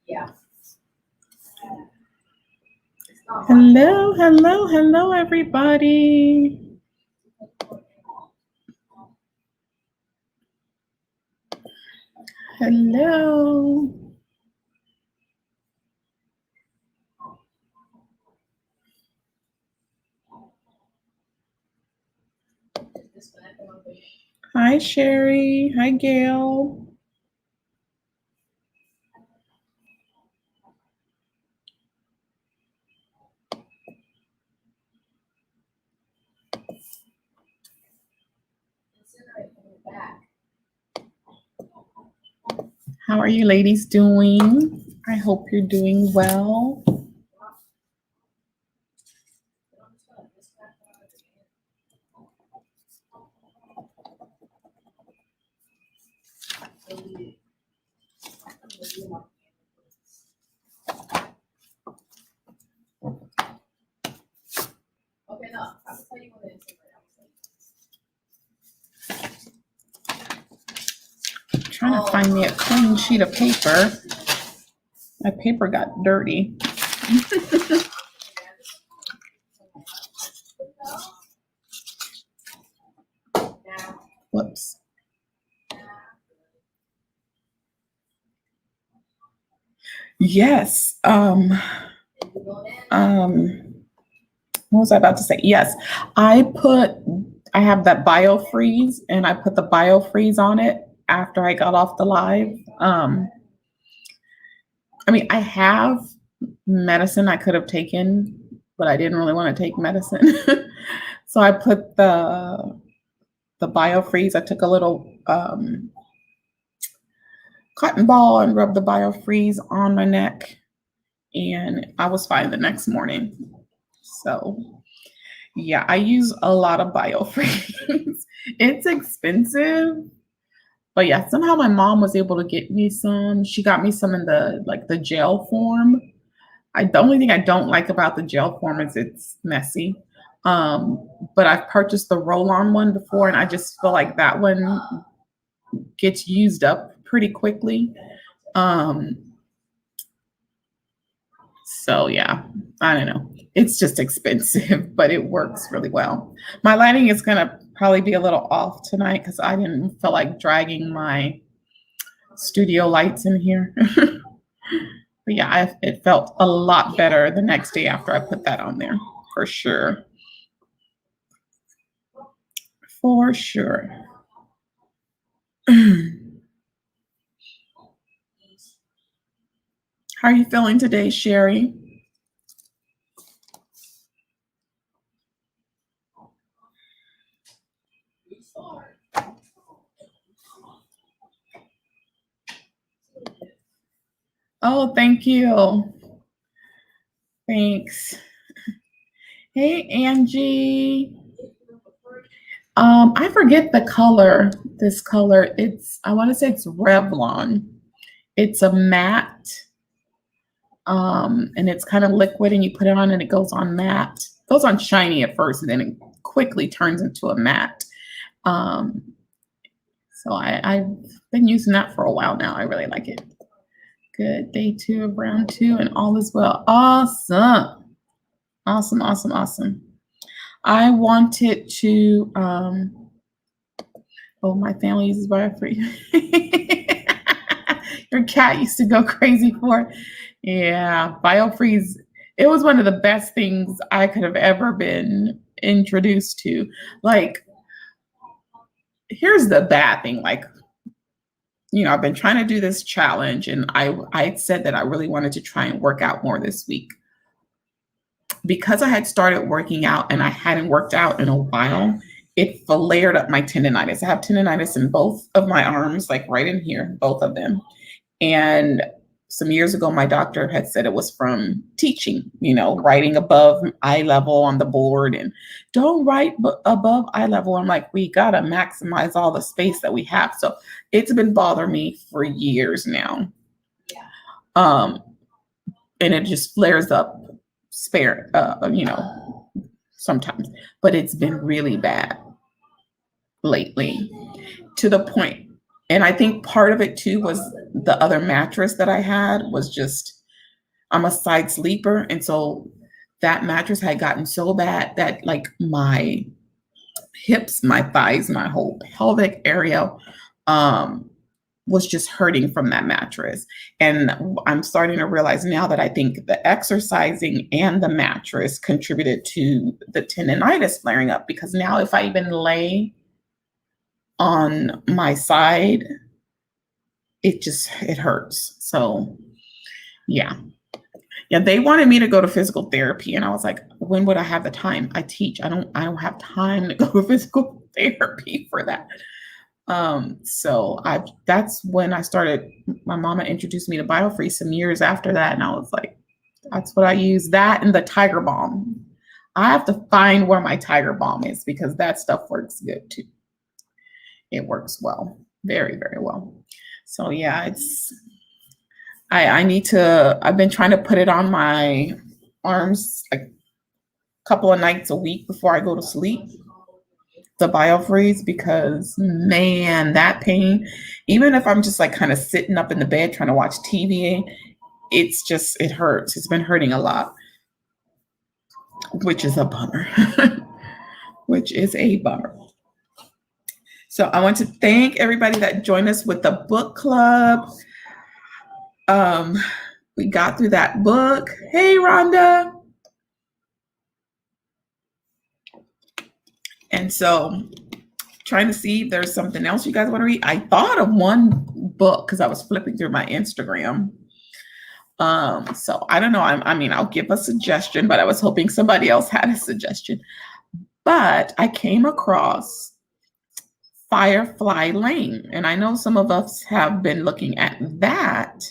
Yeah. Hello, hello, hello, everybody. Hello. Hi, Sherry. Hi, Gail. How are you ladies doing? I hope you're doing well. Okay, no, I'll tell you what it is. I'm trying to find me a clean sheet of paper. My paper got dirty. Whoops. Yes. What was I about to say? Yes, I have that biofreeze and I put the biofreeze on it after I got off the live. I mean, I have medicine I could have taken, but I didn't really want to take medicine. So I put the biofreeze. I took a little cotton ball and rubbed the biofreeze on my neck, and I was fine the next morning. So yeah, I use a lot of biofreeze. It's expensive, but yeah, somehow my mom was able to get me some. She got me some in the gel form. The only thing I don't like about the gel form is it's messy. But I've purchased the roll-on one before, and I just feel like that one gets used up pretty quickly. So yeah, I don't know. It's just expensive, but it works really well. My lighting is gonna probably be a little off tonight because I didn't feel like dragging my studio lights in here. But yeah, it felt a lot better the next day after I put that on there, for sure. For sure. How are you feeling today, Sherry? Oh, thank you. Thanks. Hey, Angie. I forget the color. This color, I want to say it's Revlon. It's a matte, and it's kind of liquid, and you put it on, and it goes on matte. It goes on shiny at first, and then it quickly turns into a matte. So I've been using that for a while now. I really like it. Good. Day 2 of round 2, and all is well. Awesome. Awesome, awesome, awesome. I wanted to, my family uses biofreeze. Your cat used to go crazy for it. Yeah, biofreeze. It was one of the best things I could have ever been introduced to. Like, here's the bad thing. Like, I've been trying to do this challenge, and I said that I really wanted to try and work out more this week. Because I had started working out and I hadn't worked out in a while, it flared up my tendonitis. I have tendonitis in both of my arms, like right in here, both of them. And some years ago, my doctor had said it was from teaching, writing above eye level on the board, and don't write above eye level. I'm like, we got to maximize all the space that we have. So it's been bothering me for years now. And it just flares up sometimes, but it's been really bad lately, to the point And I think part of it too was the other mattress that I had was just, I'm a side sleeper. And so that mattress had gotten so bad that like my hips, my thighs, my whole pelvic area um, was just hurting from that mattress. And I'm starting to realize now that I think the exercising and the mattress contributed to the tendonitis flaring up, because now if I even lay on my side, it hurts. So yeah. Yeah, they wanted me to go to physical therapy and I was like, when would I have the time? I teach. I don't have time to go to physical therapy for that. So I that's when I started, my mama introduced me to BioFree some years after that, and I was like, that's what I use, that and the Tiger Balm. I have to find where my Tiger Balm is because that stuff works good too. It works well, very, very well. So yeah, I need to, I've been trying to put it on my arms like a couple of nights a week before I go to sleep, the BioFreeze, because man, that pain, even if I'm just like kind of sitting up in the bed trying to watch TV, it hurts. It's been hurting a lot, which is a bummer, which is a bummer. So I want to thank everybody that joined us with the book club. Um, we got through that book. Hey, Rhonda. And so trying to see if there's something else you guys want to read. I thought of one book because I was flipping through my Instagram. So I don't know. I mean, I'll give a suggestion, but I was hoping somebody else had a suggestion. But I came across Firefly Lane, and I know some of us have been looking at that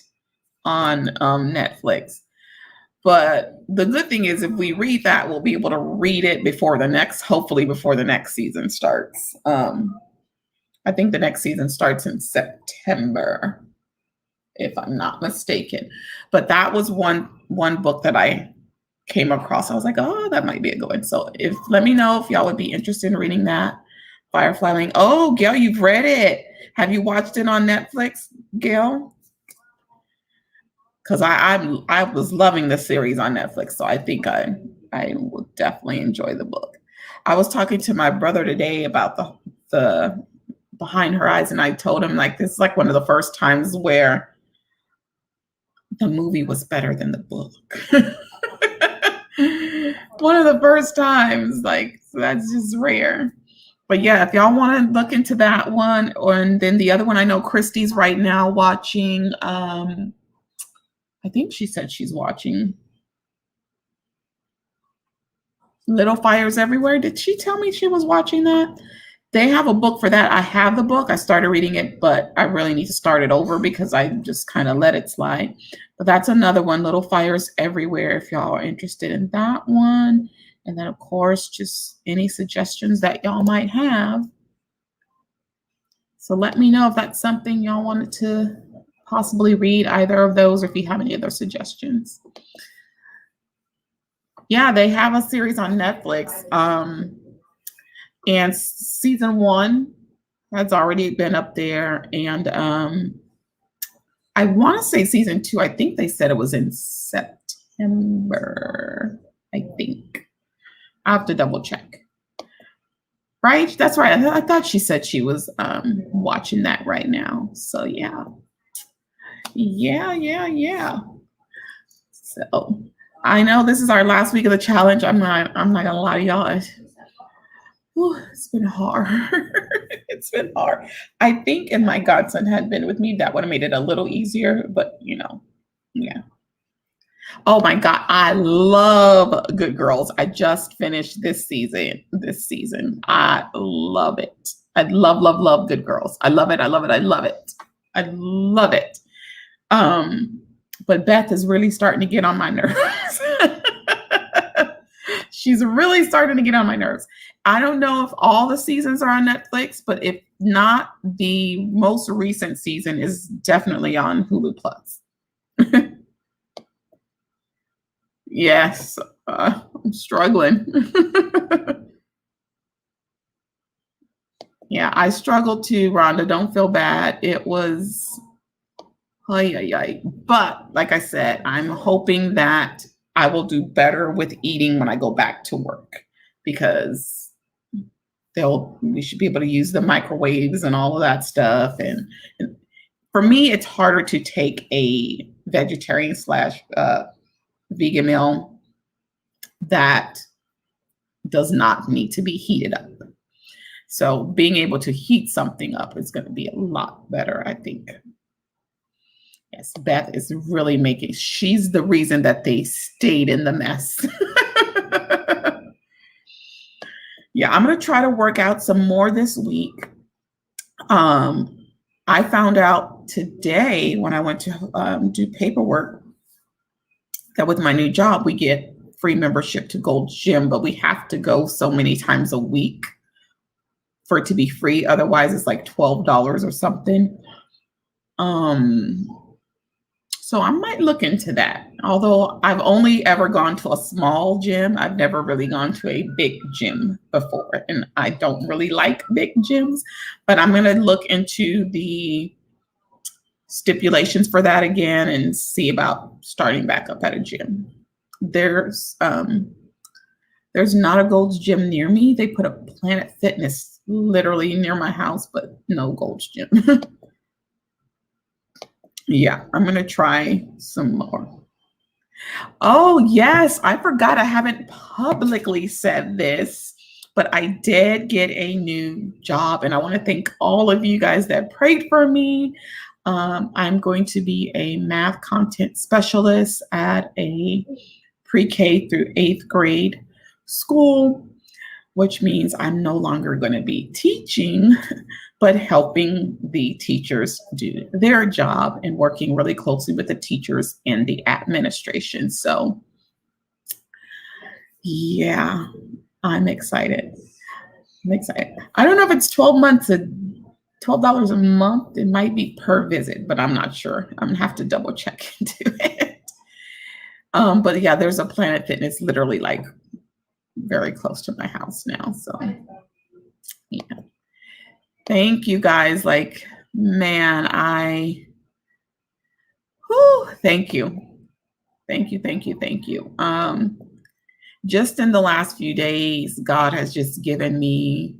on Netflix. But the good thing is, if we read that, we'll be able to read it hopefully before the next season starts. I think the next season starts in September, if I'm not mistaken. But that was one book that I came across. I was like, oh, that might be a good one. So let me know if y'all would be interested in reading that. Firefly Lane. Oh, Gail, you've read it. Have you watched it on Netflix, Gail? Because I was loving the series on Netflix, so I think I will definitely enjoy the book. I was talking to my brother today about the Behind Her Eyes, and I told him like this is like one of the first times where the movie was better than the book. One of the first times, like, so that's just rare. But yeah, if y'all want to look into that one, and then the other one, I know Christy's right now watching. I think she said she's watching Little Fires Everywhere. Did she tell me she was watching that? They have a book for that. I have the book. I started reading it, but I really need to start it over because I just kind of let it slide. But that's another one, Little Fires Everywhere, if y'all are interested in that one. And then, of course, just any suggestions that y'all might have. So let me know if that's something y'all wanted to possibly read, either of those, or if you have any other suggestions. Yeah, they have a series on Netflix. And season 1 has already been up there. And I want to say season 2, I think they said it was in September, I think. I'll have to double check. Right? That's right. I thought she said she was watching that right now. So yeah. Yeah. So I know this is our last week of the challenge. I'm not gonna lie to y'all. It's been hard. It's been hard. I think if my godson had been with me, that would have made it a little easier, but yeah. Oh my God, I love Good Girls. I just finished this season. I love it. I love Good Girls. I love it. I love it. But Beth is really starting to get on my nerves. She's really starting to get on my nerves. I don't know if all the seasons are on Netflix, but if not, the most recent season is definitely on Hulu Plus. Yes, I'm struggling. Yeah, I struggled too, Rhonda. Don't feel bad. It was, ay, ay, ay. But like I said, I'm hoping that I will do better with eating when I go back to work because we should be able to use the microwaves and all of that stuff. And for me, it's harder to take a vegetarian slash vegan meal that does not need to be heated up. So being able to heat something up is going to be a lot better, I think. Yes, Beth is really she's the reason that they stayed in the mess. Yeah, I'm going to try to work out some more this week. I found out today when I went to do paperwork that with my new job, we get free membership to Gold's Gym, but we have to go so many times a week for it to be free. Otherwise, it's like $12 or something. So I might look into that. Although I've only ever gone to a small gym, I've never really gone to a big gym before. And I don't really like big gyms, but I'm going to look into the stipulations for that again and see about starting back up at a gym. There's not a Gold's Gym near me. They put a Planet Fitness literally near my house, but no Gold's Gym. Yeah, I'm going to try some more. Oh, yes. I forgot I haven't publicly said this, but I did get a new job, and I want to thank all of you guys that prayed for me. I'm going to be a math content specialist at a pre-K through 8th grade school, which means I'm no longer going to be teaching, but helping the teachers do their job and working really closely with the teachers and the administration. So, yeah, I'm excited. I don't know if it's 12 months, $12 a month. It might be per visit, but I'm not sure. I'm gonna have to double check into it. But yeah, there's a Planet Fitness literally like very close to my house now. So, yeah. Thank you guys. Like, man, thank you. Thank you. Just in the last few days, God has just given me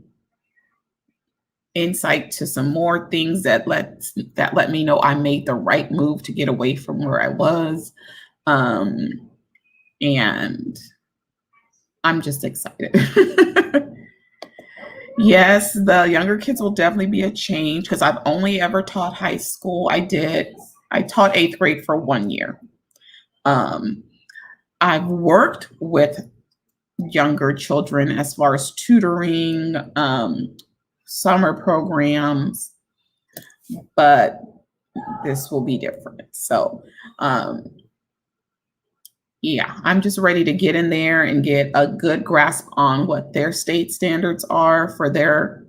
insight to some more things that let me know I made the right move to get away from where I was. And I'm just excited. Yes, the younger kids will definitely be a change because I've only ever taught high school. I taught 8th grade for 1 year. I've worked with younger children as far as tutoring, summer programs, but this will be different. So, yeah, I'm just ready to get in there and get a good grasp on what their state standards are for their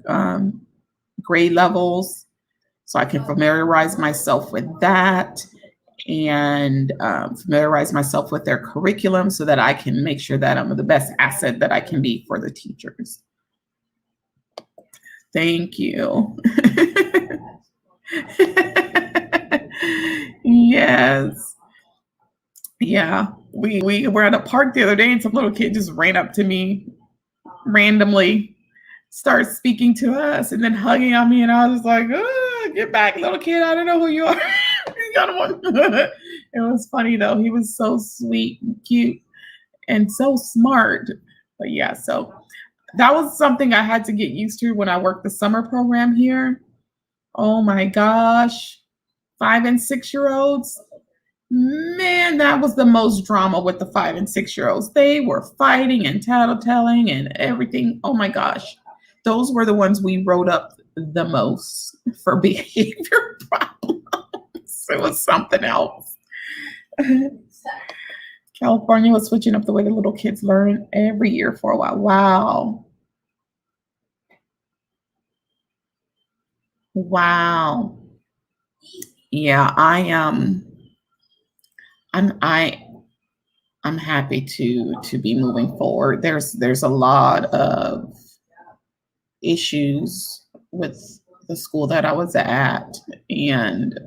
grade levels, so I can familiarize myself with that and familiarize myself with their curriculum so that I can make sure that I'm the best asset that I can be for the teachers. Thank you. Yes. Yeah. We were at a park the other day and some little kid just ran up to me randomly, started speaking to us and then hugging on me, and I was like, oh, get back, little kid. I don't know who you are. It was funny though. He was so sweet and cute and so smart. But yeah, so that was something I had to get used to when I worked the summer program here. Oh my gosh. 5 and 6 year olds. Man, that was the most drama with the 5 and 6 year olds. They were fighting and tattletelling and everything. Oh my gosh. Those were the ones we wrote up the most for behavior problems. It was something else. California was switching up the way the little kids learn every year for a while. Wow. Wow. Yeah, I'm happy to be moving forward. There's a lot of issues with the school that I was at. And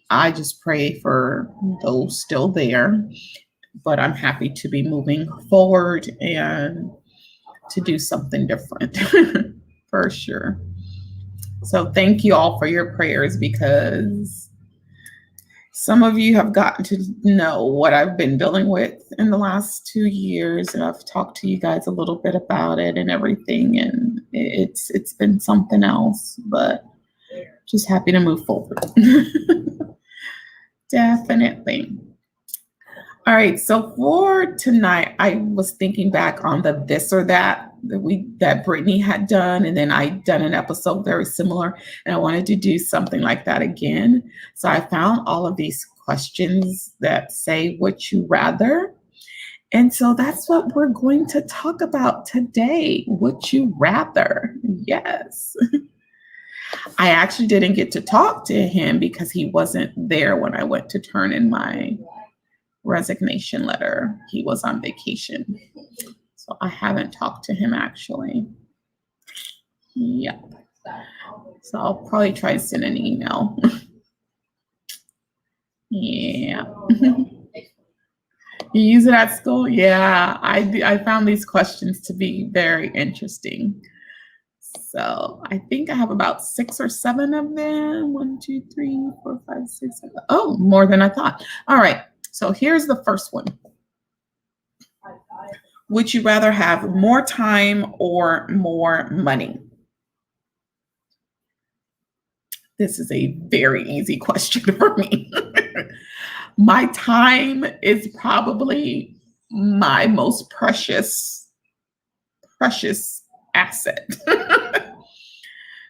I just pray for those still there. But I'm happy to be moving forward and to do something different for sure. So thank you all for your prayers, because some of you have gotten to know what I've been dealing with in the last 2 years, and I've talked to you guys a little bit about it and everything, and it's been something else, but just happy to move forward. Definitely. All right, so for tonight, I was thinking back on the this or that Brittany had done, and then I done an episode very similar, and I wanted to do something like that again. So I found all of these questions that say would you rather, and so that's what we're going to talk about today. Would you rather? Yes. I actually didn't get to talk to him because he wasn't there when I went to turn in my resignation letter. He was on vacation. So I haven't talked to him actually. Yep. So I'll probably try to send an email. Yeah. You use it at school? Yeah, I found these questions to be very interesting. So I think I have about 6 or 7 of them. 1, 2, 3, 4, 5, 6, 7. Oh, more than I thought. All right. So here's the first one. Would you rather have more time or more money? This is a very easy question for me. My time is probably my most precious asset.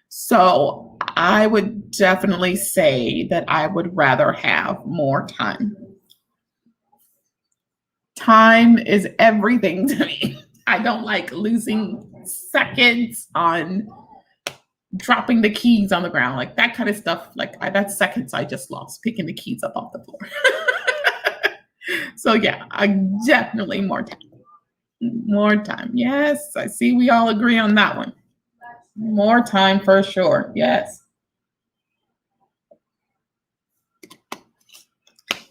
So I would definitely say that I would rather have more time. Time is everything to me. I don't like losing seconds on dropping the keys on the ground, like that kind of stuff. Like that's seconds I just lost picking the keys up off the floor. So yeah, I definitely more time. More time. Yes, I see we all agree on that one. More time for sure. Yes.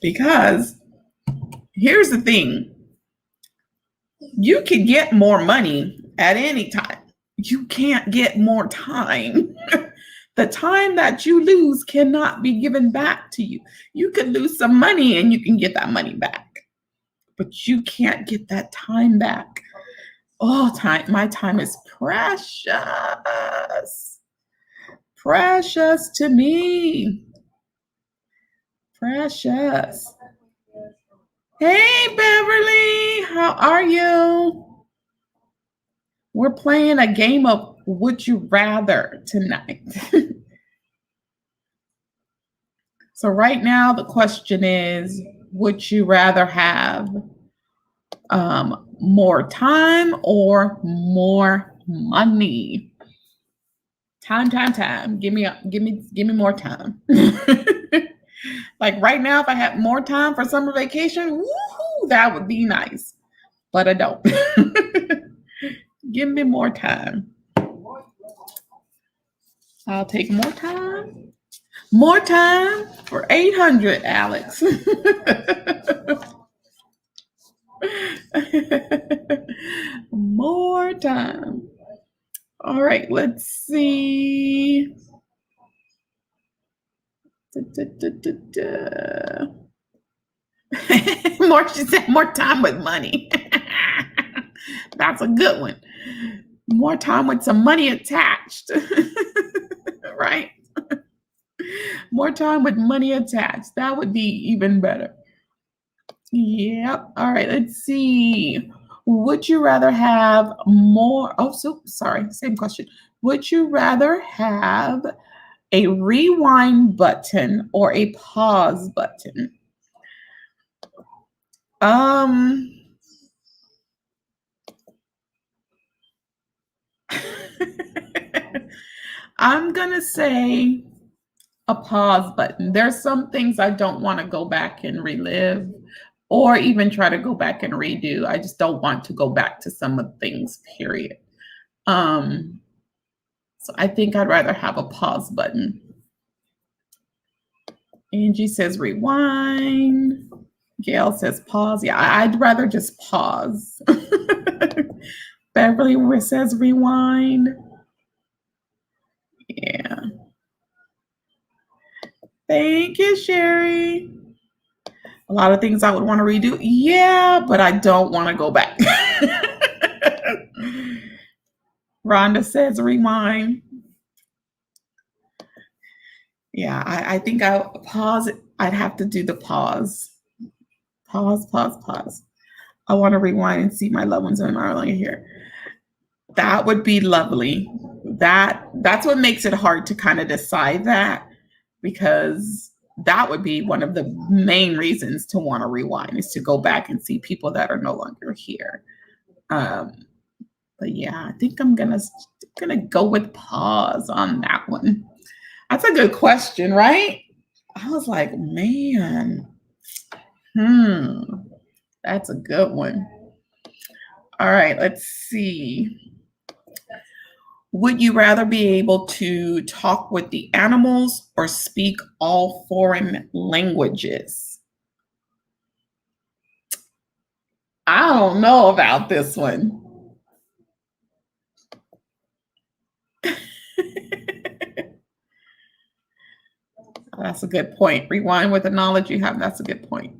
Because here's the thing. You can get more money at any time. You can't get more time. The time that you lose cannot be given back to you. You can lose some money and you can get that money back, but you can't get that time back. Oh, time. My time is precious. Precious to me. Precious. Hey, Beverly. How are you? We're playing a game of Would You Rather tonight. So right now the question is, would you rather have more time or more money? Time. Give me more time. Like right now, if I had more time for summer vacation, woohoo, that would be nice. But I don't. Give me more time. I'll take more time. More time for 800, Alex. More time. All right, let's see. More, she said, more time with money. That's a good one. More time with some money attached. Right? More time with money attached. That would be even better. Yep. All right, let's see. Would you rather have more? Oh, so sorry. Same question. Would you rather have a rewind button or a pause button? I'm gonna say a pause button. There's some things I don't want to go back and relive or even try to go back and redo. I just don't want to go back to some of the things, period. So I think I'd rather have a pause button. Angie says rewind. Gail says pause. Yeah, I'd rather just pause. Beverly says rewind. Yeah. Thank you, Sherry. A lot of things I would want to redo. Yeah, but I don't want to go back. Rhonda says rewind. Yeah, I think I'll pause. I'd have to do the pause. Pause. I want to rewind and see my loved ones in Ireland here. That would be lovely. That's what makes it hard to kind of decide that, because that would be one of the main reasons to want to rewind, is to go back and see people that are no longer here. But yeah, I think I'm gonna go with pause on that one. That's a good question, right? I was like, man, that's a good one. All right, let's see. Would you rather be able to talk with the animals or speak all foreign languages? I don't know about this one. That's a good point. Rewind with the knowledge you have. That's a good point.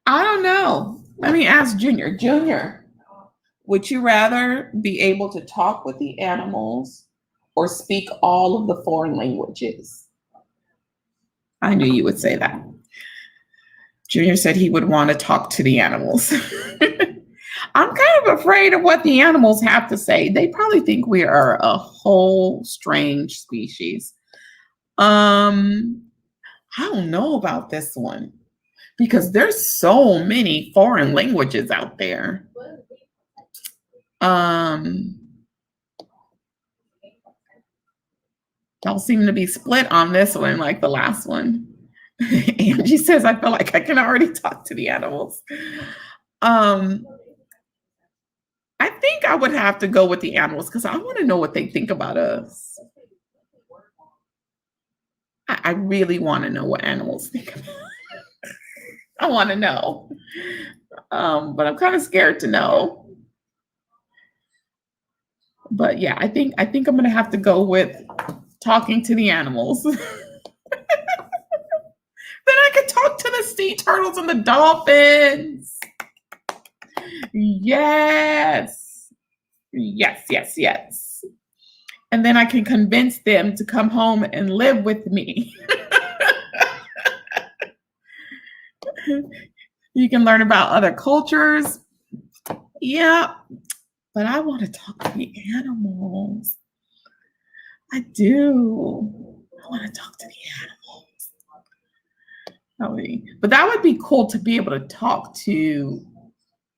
I don't know. Let me ask Junior. Junior, would you rather be able to talk with the animals or speak all of the foreign languages? I knew you would say that. Junior said he would want to talk to the animals. I'm kind of afraid of what the animals have to say. They probably think we are a whole strange species. I don't know about this one, because there's so many foreign languages out there. Y'all seem to be split on this one, like the last one. Angie says, I feel like I can already talk to the animals. I think I would have to go with the animals because I want to know what they think about us. I really want to know what animals think about us. I want to know. But I'm kind of scared to know. But yeah, I think I'm gonna have to go with talking to the animals. Then I could talk to the sea turtles and the dolphins. Yes. And then I can convince them to come home and live with me. You can learn about other cultures. Yeah, but I want to talk to the animals. I do. I want to talk to the animals. But that would be cool to be able to talk to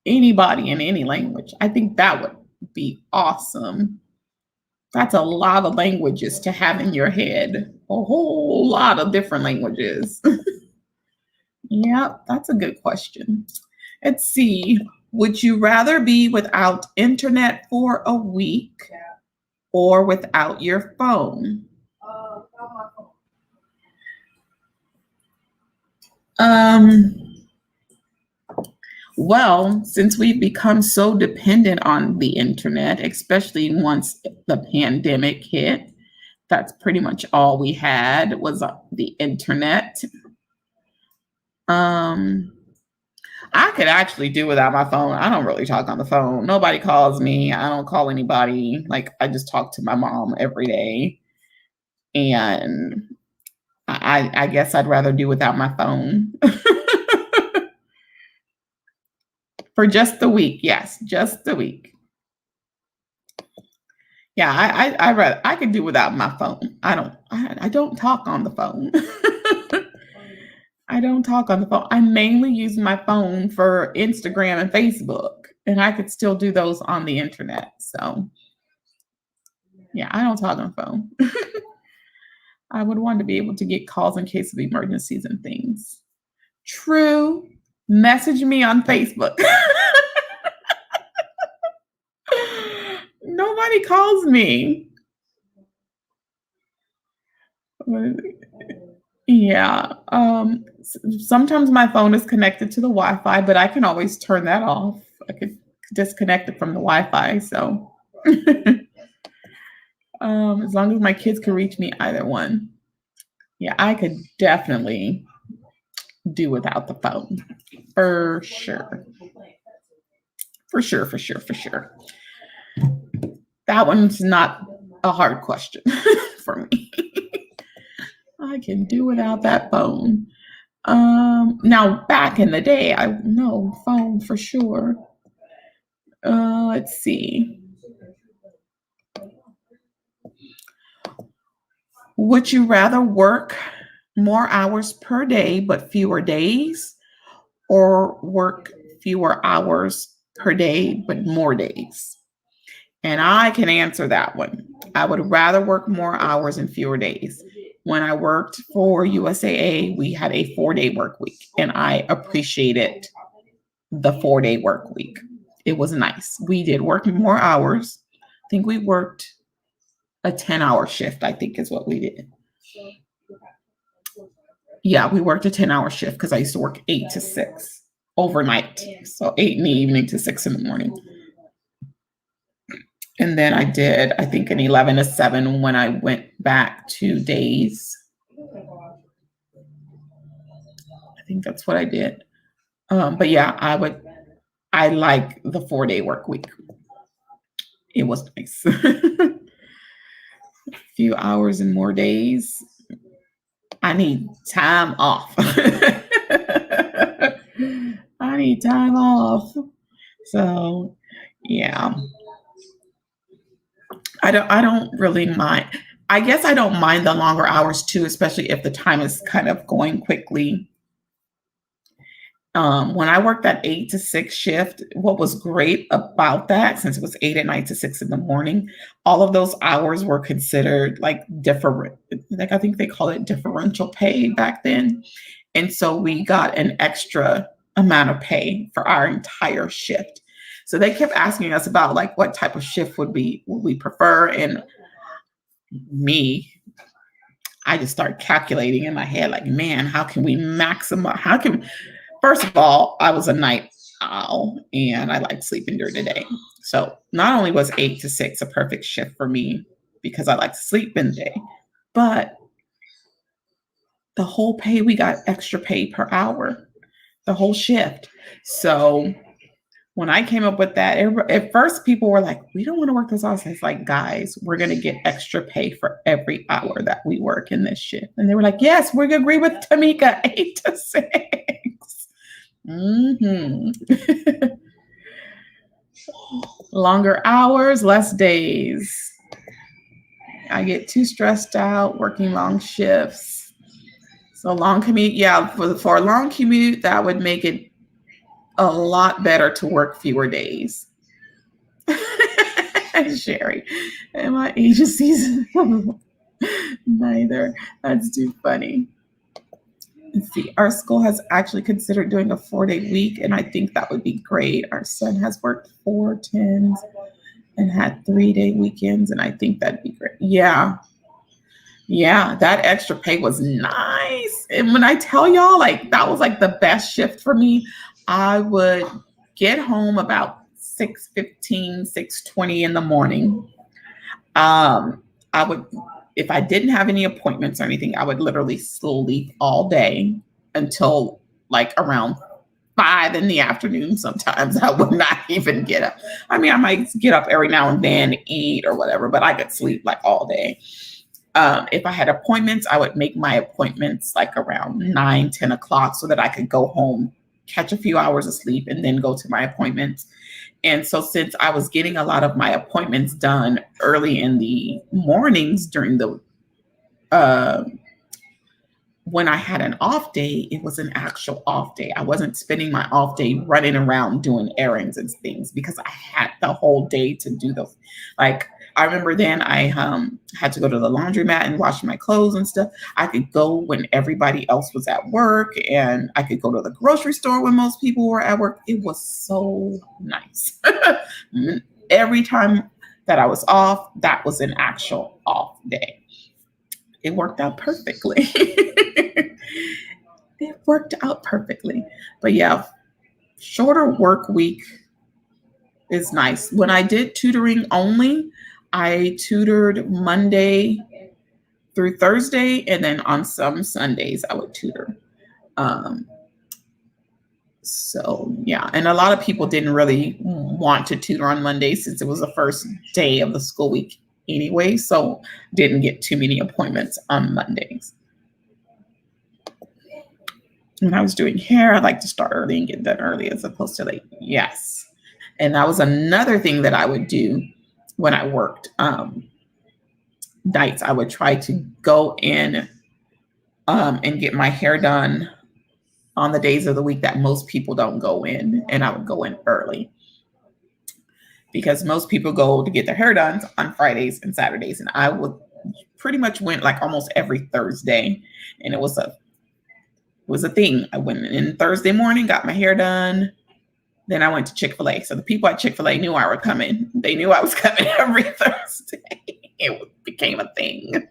anybody in any language. I think that would be awesome. That's a lot of languages to have in your head. A whole lot of different languages. Yeah, that's a good question. Let's see. Would you rather be without internet for a week or without your phone? Well, since we've become so dependent on the internet, especially once the pandemic hit, that's pretty much all we had was the internet. I could actually do without my phone. I don't really talk on the phone. Nobody calls me. I don't call anybody. Like, I just talk to my mom every day. And I guess I'd rather do without my phone. For just the week. Yes, just the week. Yeah, I could do without my phone. I don't talk on the phone. I don't talk on the phone. I mainly use my phone for Instagram and Facebook, and I could still do those on the internet. So yeah, I don't talk on the phone. I would want to be able to get calls in case of emergencies and things. True. Message me on Facebook. Nobody calls me. Yeah. Sometimes my phone is connected to the Wi-Fi, but I can always turn that off. I could disconnect it from the Wi-Fi. So as long as my kids can reach me, either one. Yeah, I could definitely do without the phone. For sure. For sure, for sure, for sure. That one's not a hard question for me. I can do without that phone. Now back in the day, I no phone for sure. Let's see. Would you rather work more hours per day but fewer days, or work fewer hours per day but more days? And I can answer that one. I would rather work more hours and fewer days. When I worked for USAA, we had a 4-day work week, and I appreciated the 4-day work week. It was nice. We did work more hours. I think we worked a 10-hour shift, I think is what we did. Yeah, we worked a 10-hour shift because I used to work 8 to 6 overnight. So 8 in the evening to 6 in the morning. And then I did, I think, an 11 to 7 when I went back to days. I think that's what I did. But yeah, I like the 4-day work week. It was nice. A few hours and more days. I need time off. I need time off. So yeah. I don't really mind. I guess I don't mind the longer hours too, especially if the time is kind of going quickly. When I worked that 8 to 6 shift, what was great about that, since it was 8 at night to 6 in the morning, all of those hours were considered like different. Like I think they call it differential pay back then. And so we got an extra amount of pay for our entire shift. So they kept asking us about like what type of shift would we prefer. And me, I just started calculating in my head, like, man, how can we maximize? First of all, I was a night owl and I like sleeping during the day. So not only was 8 to 6 a perfect shift for me because I like to sleep in the day, but the whole pay, we got extra pay per hour, the whole shift. So when I came up with that, at first people were like, we don't want to work those hours. It's like, guys, we're going to get extra pay for every hour that we work in this shift. And they were like, yes, we agree with Tamika, 8 to 6. Mm-hmm. Longer hours, less days. I get too stressed out working long shifts. So long commute, yeah, for a long commute, that would make it a lot better to work fewer days. Sherry, and my agencies, neither. That's too funny. Let's see. Our school has actually considered doing a 4-day week, and I think that would be great. Our son has worked 4 10s and had 3-day weekends, and I think that'd be great. Yeah. Yeah, that extra pay was nice. And when I tell y'all, like, that was like the best shift for me, I would get home about 6:15, 6:20 in the morning. I would, if I didn't have any appointments or anything, I would literally sleep all day until like around 5 in the afternoon. Sometimes I would not even get up. I mean, I might get up every now and then, eat or whatever, but I could sleep like all day. If I had appointments, I would make my appointments like around 9, 10 o'clock so that I could go home, catch a few hours of sleep, and then go to my appointments. And so since I was getting a lot of my appointments done early in the mornings during the when I had an off day, it was an actual off day. I wasn't spending my off day running around doing errands and things because I had the whole day to do those. Like I remember then I had to go to the laundromat and wash my clothes and stuff. I could go when everybody else was at work, and I could go to the grocery store when most people were at work. It was so nice. Every time that I was off, that was an actual off day. It worked out perfectly. It worked out perfectly. But yeah, shorter work week is nice. When I did tutoring only, I tutored Monday through Thursday, and then on some Sundays I would tutor. Um, so yeah, and a lot of people didn't really want to tutor on Monday since it was the first day of the school week anyway, so didn't get too many appointments on Mondays. When I was doing hair, I like to start early and get done early as opposed to late. Yes. And that was another thing that I would do when I worked nights. I would try to go in and get my hair done on the days of the week that most people don't go in. And I would go in early because most people go to get their hair done on Fridays and Saturdays. And I would pretty much went like almost every Thursday. And it was a thing. I went in Thursday morning, got my hair done. Then I went to Chick-fil-A. So the people at Chick-fil-A knew I was coming. They knew I was coming every Thursday. It became a thing.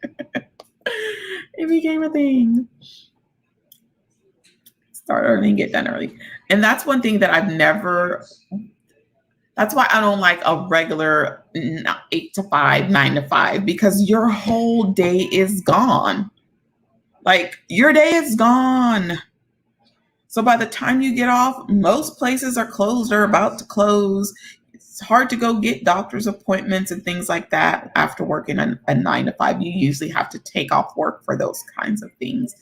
It became a thing. Start early and get done early. And that's one thing that that's why I don't like a regular 8 to 5, 9 to 5, because your whole day is gone. Like your day is gone. So by the time you get off, most places are closed or about to close. It's hard to go get doctor's appointments and things like that after working a 9 to 5. You usually have to take off work for those kinds of things.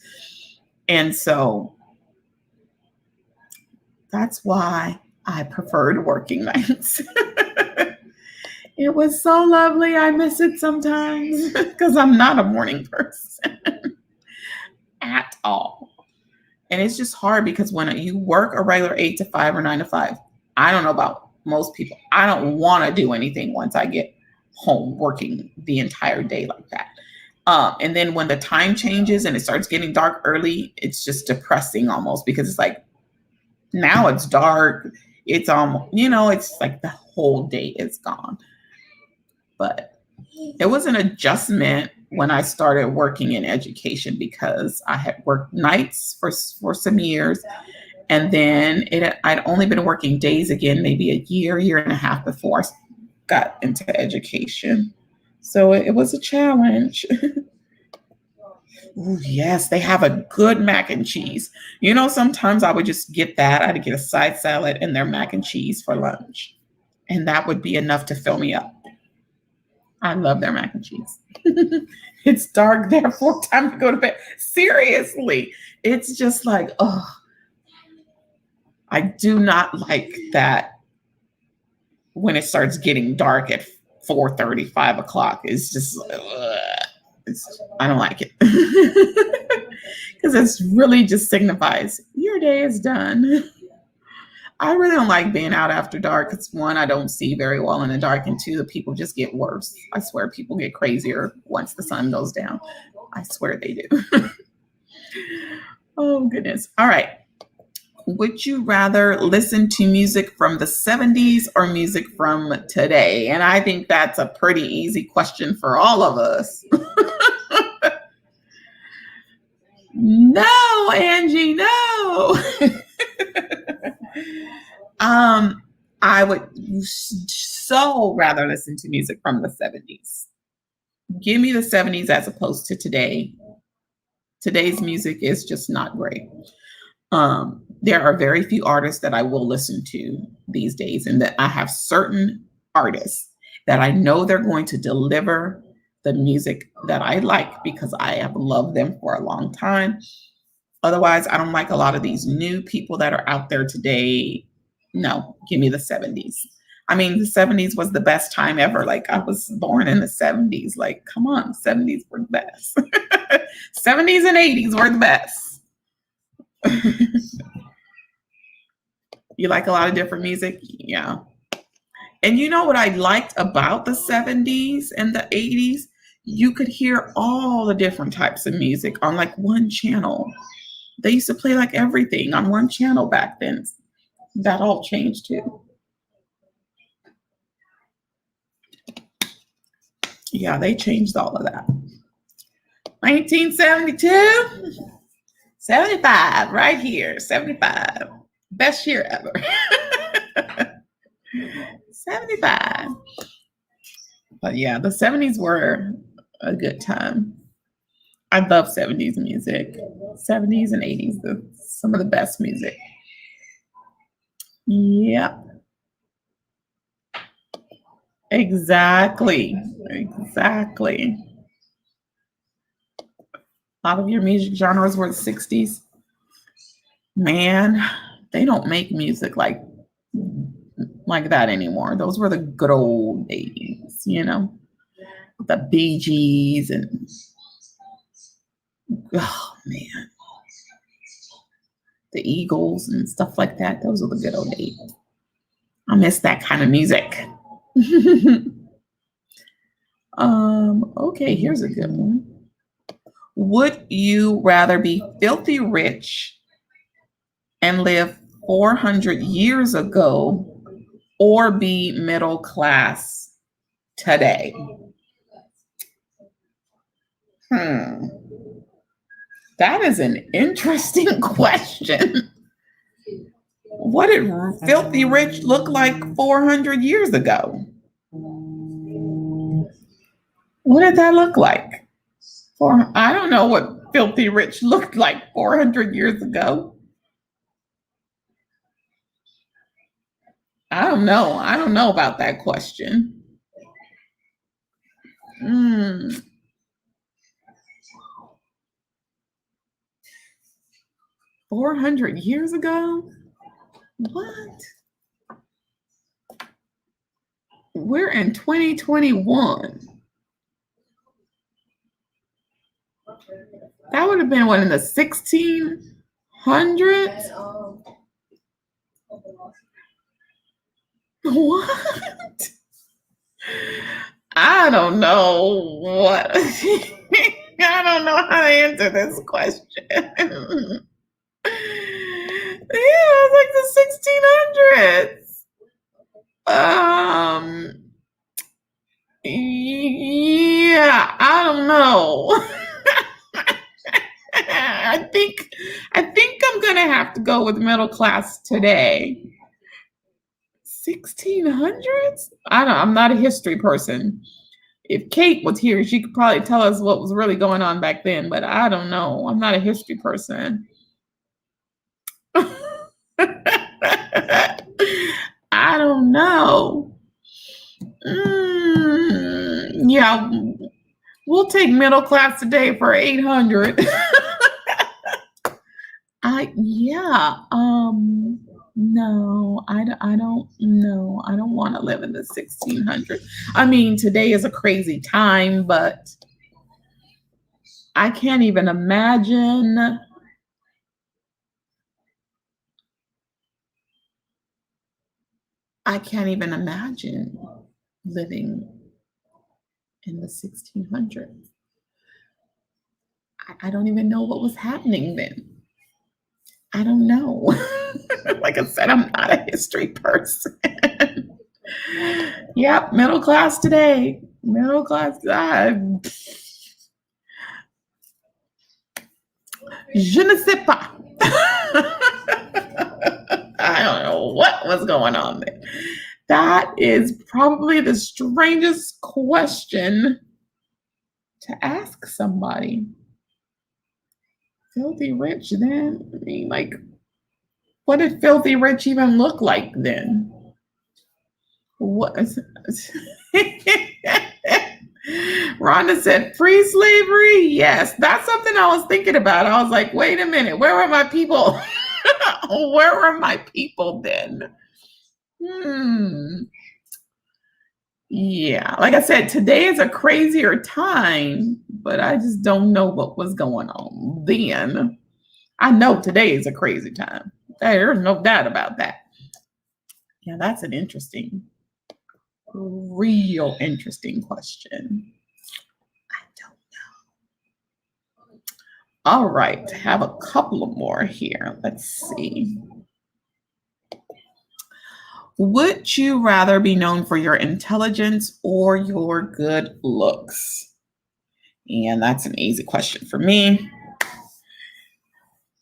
And so that's why I preferred working nights. It was so lovely. I miss it sometimes because I'm not a morning person at all. And it's just hard because when you work a regular 8 to 5 or 9 to 5, I don't know about most people, I don't want to do anything once I get home working the entire day like that. And then when the time changes and it starts getting dark early, it's just depressing almost because it's like, now it's dark. It's almost, it's like the whole day is gone. But it was an adjustment when I started working in education because I had worked nights for some years. And then I'd only been working days again, maybe a year and a half before I got into education. So it was a challenge. Ooh, yes, they have a good mac and cheese. Sometimes I would just get that. I'd get a side salad and their mac and cheese for lunch. And that would be enough to fill me up. I love their mac and cheese. It's dark, therefore time to go to bed. Seriously, it's just like, oh, I do not like that when it starts getting dark at 4:30, 5 o'clock. It's just, I don't like it. Because it's really just signifies your day is done. I really don't like being out after dark. It's one, I don't see very well in the dark, and two, the people just get worse. I swear people get crazier once the sun goes down. I swear they do. Oh, goodness. All right. Would you rather listen to music from the 70s or music from today? And I think that's a pretty easy question for all of us. No, Angie, no. I would so rather listen to music from the 70s. Give me the 70s as opposed to today. Today's music is just not great. There are very few artists that I will listen to these days, and that I have certain artists that I know they're going to deliver the music that I like because I have loved them for a long time. Otherwise, I don't like a lot of these new people that are out there today. No, give me the 70s. I mean, the 70s was the best time ever. Like, I was born in the 70s. Like, come on, 70s were the best. 70s and 80s were the best. You like a lot of different music? Yeah. And you know what I liked about the 70s and the 80s? You could hear all the different types of music on like one channel. They used to play like everything on one channel back then. That all changed too. Yeah, they changed all of that. 1972? 75, right here. 75. Best year ever. 75. But yeah, the 70s were a good time. I love 70s music. 70s and 80s, some of the best music. Yep. Exactly. Exactly. A lot of your music genres were the 60s. Man, they don't make music like that anymore. Those were the good old days, the Bee Gees and oh man, the Eagles and stuff like that. Those were the good old days. I miss that kind of music. Okay, here's a good one. Would you rather be filthy rich and live 400 years ago or be middle class today? That is an interesting question. What did filthy rich look like 400 years ago? What did that look like? I don't know what filthy rich looked like 400 years ago. I don't know. I don't know about that question. 400 years ago? What? We're in 2021. That would have been what, in the 1600s? What? I don't know what. I don't know how to answer this question. Yeah, it's like the 1600s. Yeah, I don't know. I think I'm gonna have to go with middle class today. 1600s? I'm not a history person. If Kate was here, she could probably tell us what was really going on back then, but I don't know. I'm not a history person. I don't know. Yeah, we'll take middle class today for 800. No, I don't know. I don't want to live in the 1600s. I mean, today is a crazy time, but I can't even imagine. I can't even imagine living in the 1600s. I don't even know what was happening then. I don't know. Like I said, I'm not a history person. Yep, middle class today. Middle class. Je ne sais pas. I don't know what was going on there. That is probably the strangest question to ask somebody. Filthy rich then? I mean, like, what did filthy rich even look like then? What? Rhonda said, free slavery? Yes, that's something I was thinking about. I was like, wait a minute, where were my people? Where were my people then? Yeah, like I said, today is a crazier time, but I just don't know what was going on then. I know today is a crazy time. There's no doubt about that. Yeah, that's an real interesting question. I don't know. All right, have a couple of more here. Let's see. Would you rather be known for your intelligence or your good looks? And that's an easy question for me.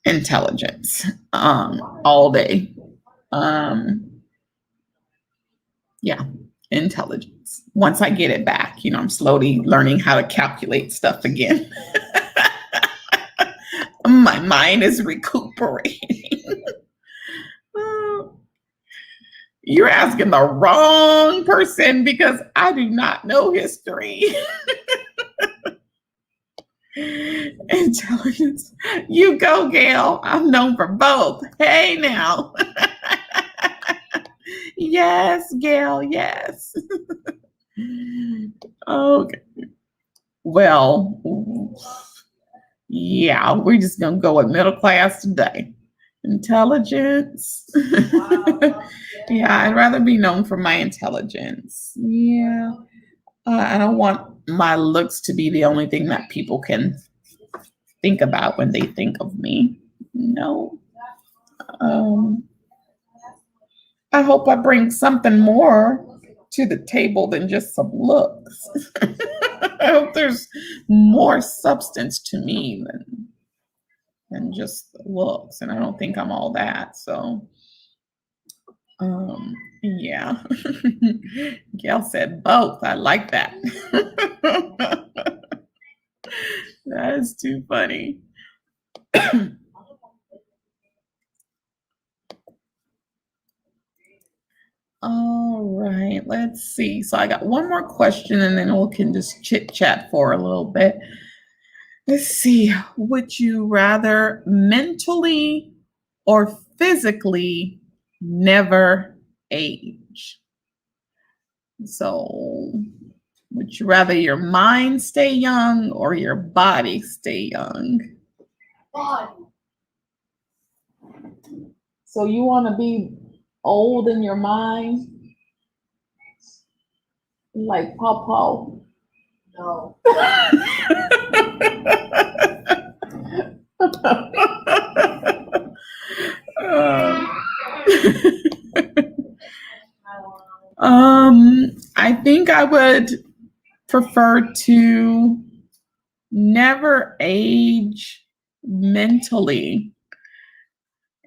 Intelligence, all day. Yeah, intelligence. Once I get it back, I'm slowly learning how to calculate stuff again. My mind is recuperating. You're asking the wrong person because I do not know history. Intelligence. You go, Gail. I'm known for both. Hey, now. Yes, Gail, yes. Okay. Well, yeah, we're just going to go with middle class today. Intelligence. Yeah, I'd rather be known for my intelligence. Yeah. I don't want my looks to be the only thing that people can think about when they think of me. No. I hope I bring something more to the table than just some looks. I hope there's more substance to me than just the looks. And I don't think I'm all that. So, yeah. Gail said both. I like that. That is too funny. All right, let's see. So I got one more question and then we can just chit chat for a little bit. Let's see. Would you rather mentally or physically never age? So would you rather your mind stay young or your body stay young? Body. So you want to be old in your mind? Like Papa? No. I think I would prefer to never age mentally.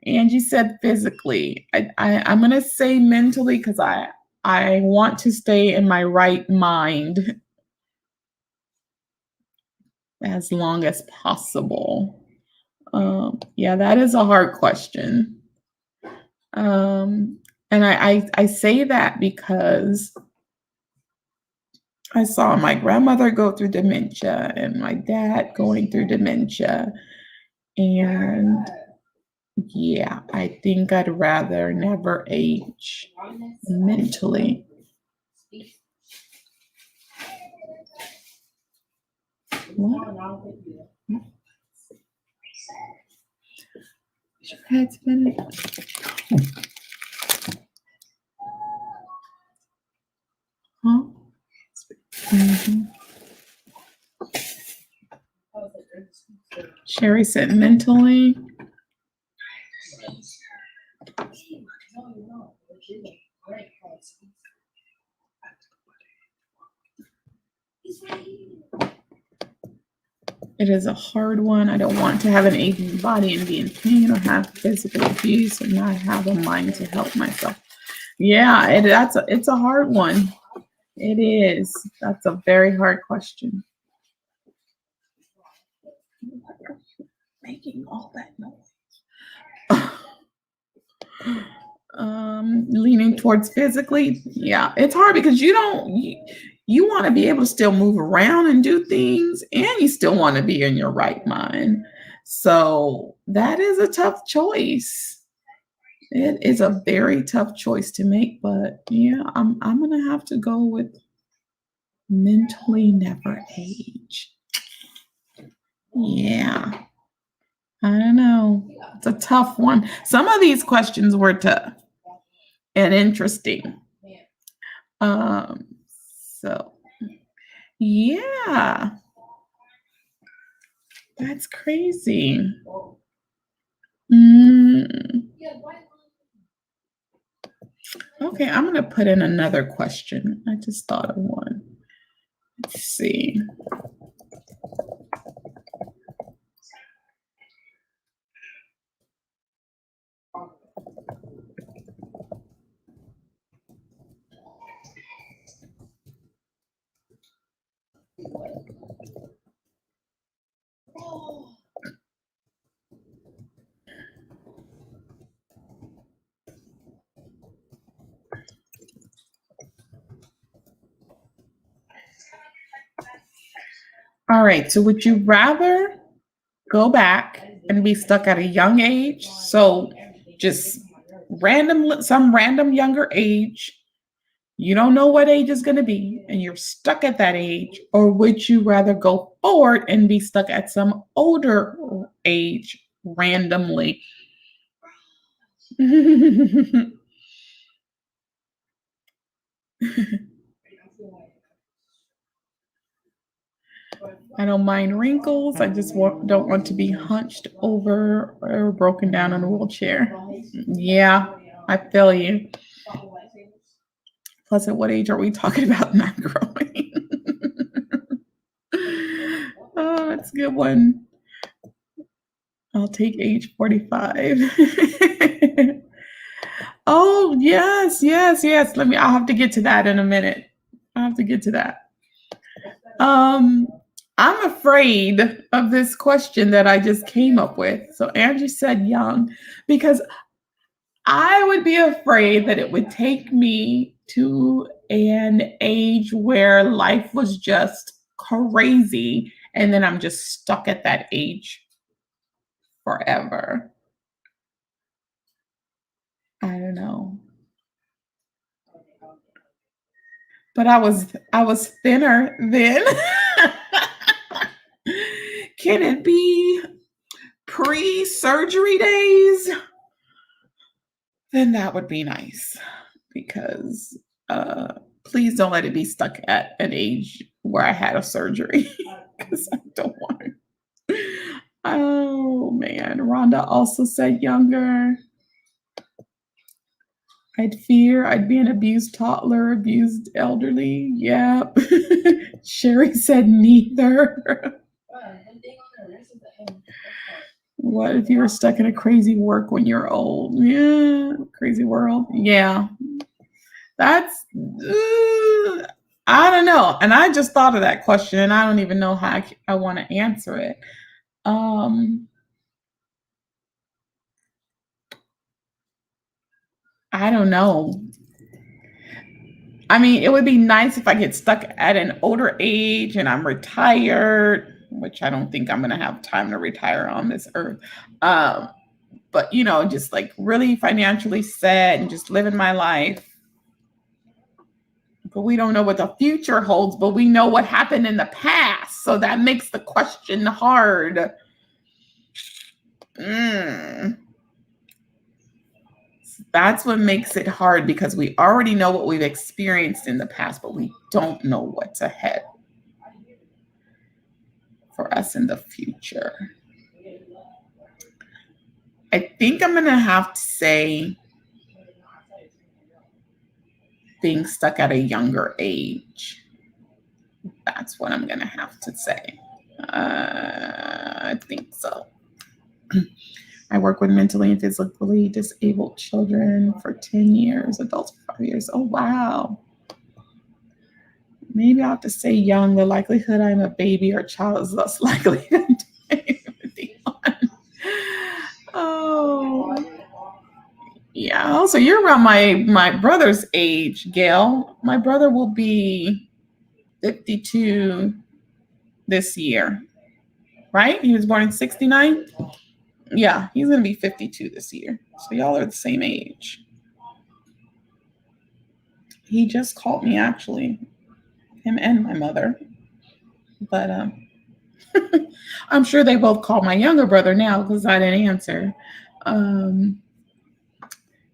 Angie said physically. I'm gonna say mentally because I want to stay in my right mind as long as possible. Yeah, that is a hard question. And I say that because I saw my grandmother go through dementia and my dad going through dementia. And yeah, I think I'd rather never age mentally. Is your head spinning? Huh? Mm-hmm. Sherry said mentally. It is a hard one. I don't want to have an aching body and be in pain or have physical abuse and not have a mind to help myself. Yeah, it's a hard one. It is. That's a very hard question. Making all that noise. Leaning towards physically. Yeah, it's hard because you want to be able to still move around and do things, and you still want to be in your right mind. So that is a tough choice. It is a very tough choice to make, but yeah, I'm gonna have to go with mentally never age. Yeah. I don't know. It's a tough one. Some of these questions were tough and interesting. So yeah, that's crazy. Okay, I'm gonna put in another question. I just thought of one. Let's see. All right. So would you rather go back and be stuck at a young age? So just some random younger age. You don't know what age is going to be, and you're stuck at that age. Or would you rather go forward and be stuck at some older age randomly? I don't mind wrinkles. I just don't want to be hunched over or broken down in a wheelchair. Yeah, I feel you. Plus, at what age are we talking about not growing? Oh, that's a good one. I'll take age 45. Oh, yes, yes, yes. I'll have to get to that in a minute. I'll have to get to that. Um, I'm afraid of this question that I just came up with. So Angie said young, because I would be afraid that it would take me to an age where life was just crazy, and then I'm just stuck at that age forever. I don't know. But I was thinner then. Can it be pre-surgery days? Then that would be nice, because please don't let it be stuck at an age where I had a surgery, because I don't want it. Oh man, Rhonda also said younger. I'd fear I'd be an abused toddler, abused elderly. Yep. Sherry said neither. What if you were stuck in a crazy work when you're old? Yeah, crazy world. Yeah. That's, I don't know. And I just thought of that question, and I don't even know how I want to answer it. I don't know. I mean, it would be nice if I get stuck at an older age and I'm retired, which I don't think I'm going to have time to retire on this earth. But, just like really financially set and just living my life. But we don't know what the future holds, but we know what happened in the past. So that makes the question hard. That's what makes it hard, because we already know what we've experienced in the past, but we don't know what's ahead for us in the future. I think I'm going to have to say being stuck at a younger age. That's what I'm going to have to say. I think so. I work with mentally and physically disabled children for 10 years, adults for 5 years. Oh, wow. Maybe I'll have to say young. The likelihood I'm a baby or child is less likely than 21. Oh. Yeah. So you're around my brother's age, Gail. My brother will be 52 this year, right? He was born in 69. Yeah, he's going to be 52 this year. So y'all are the same age. He just called me, actually, him and my mother. But I'm sure they both call my younger brother now because I didn't answer.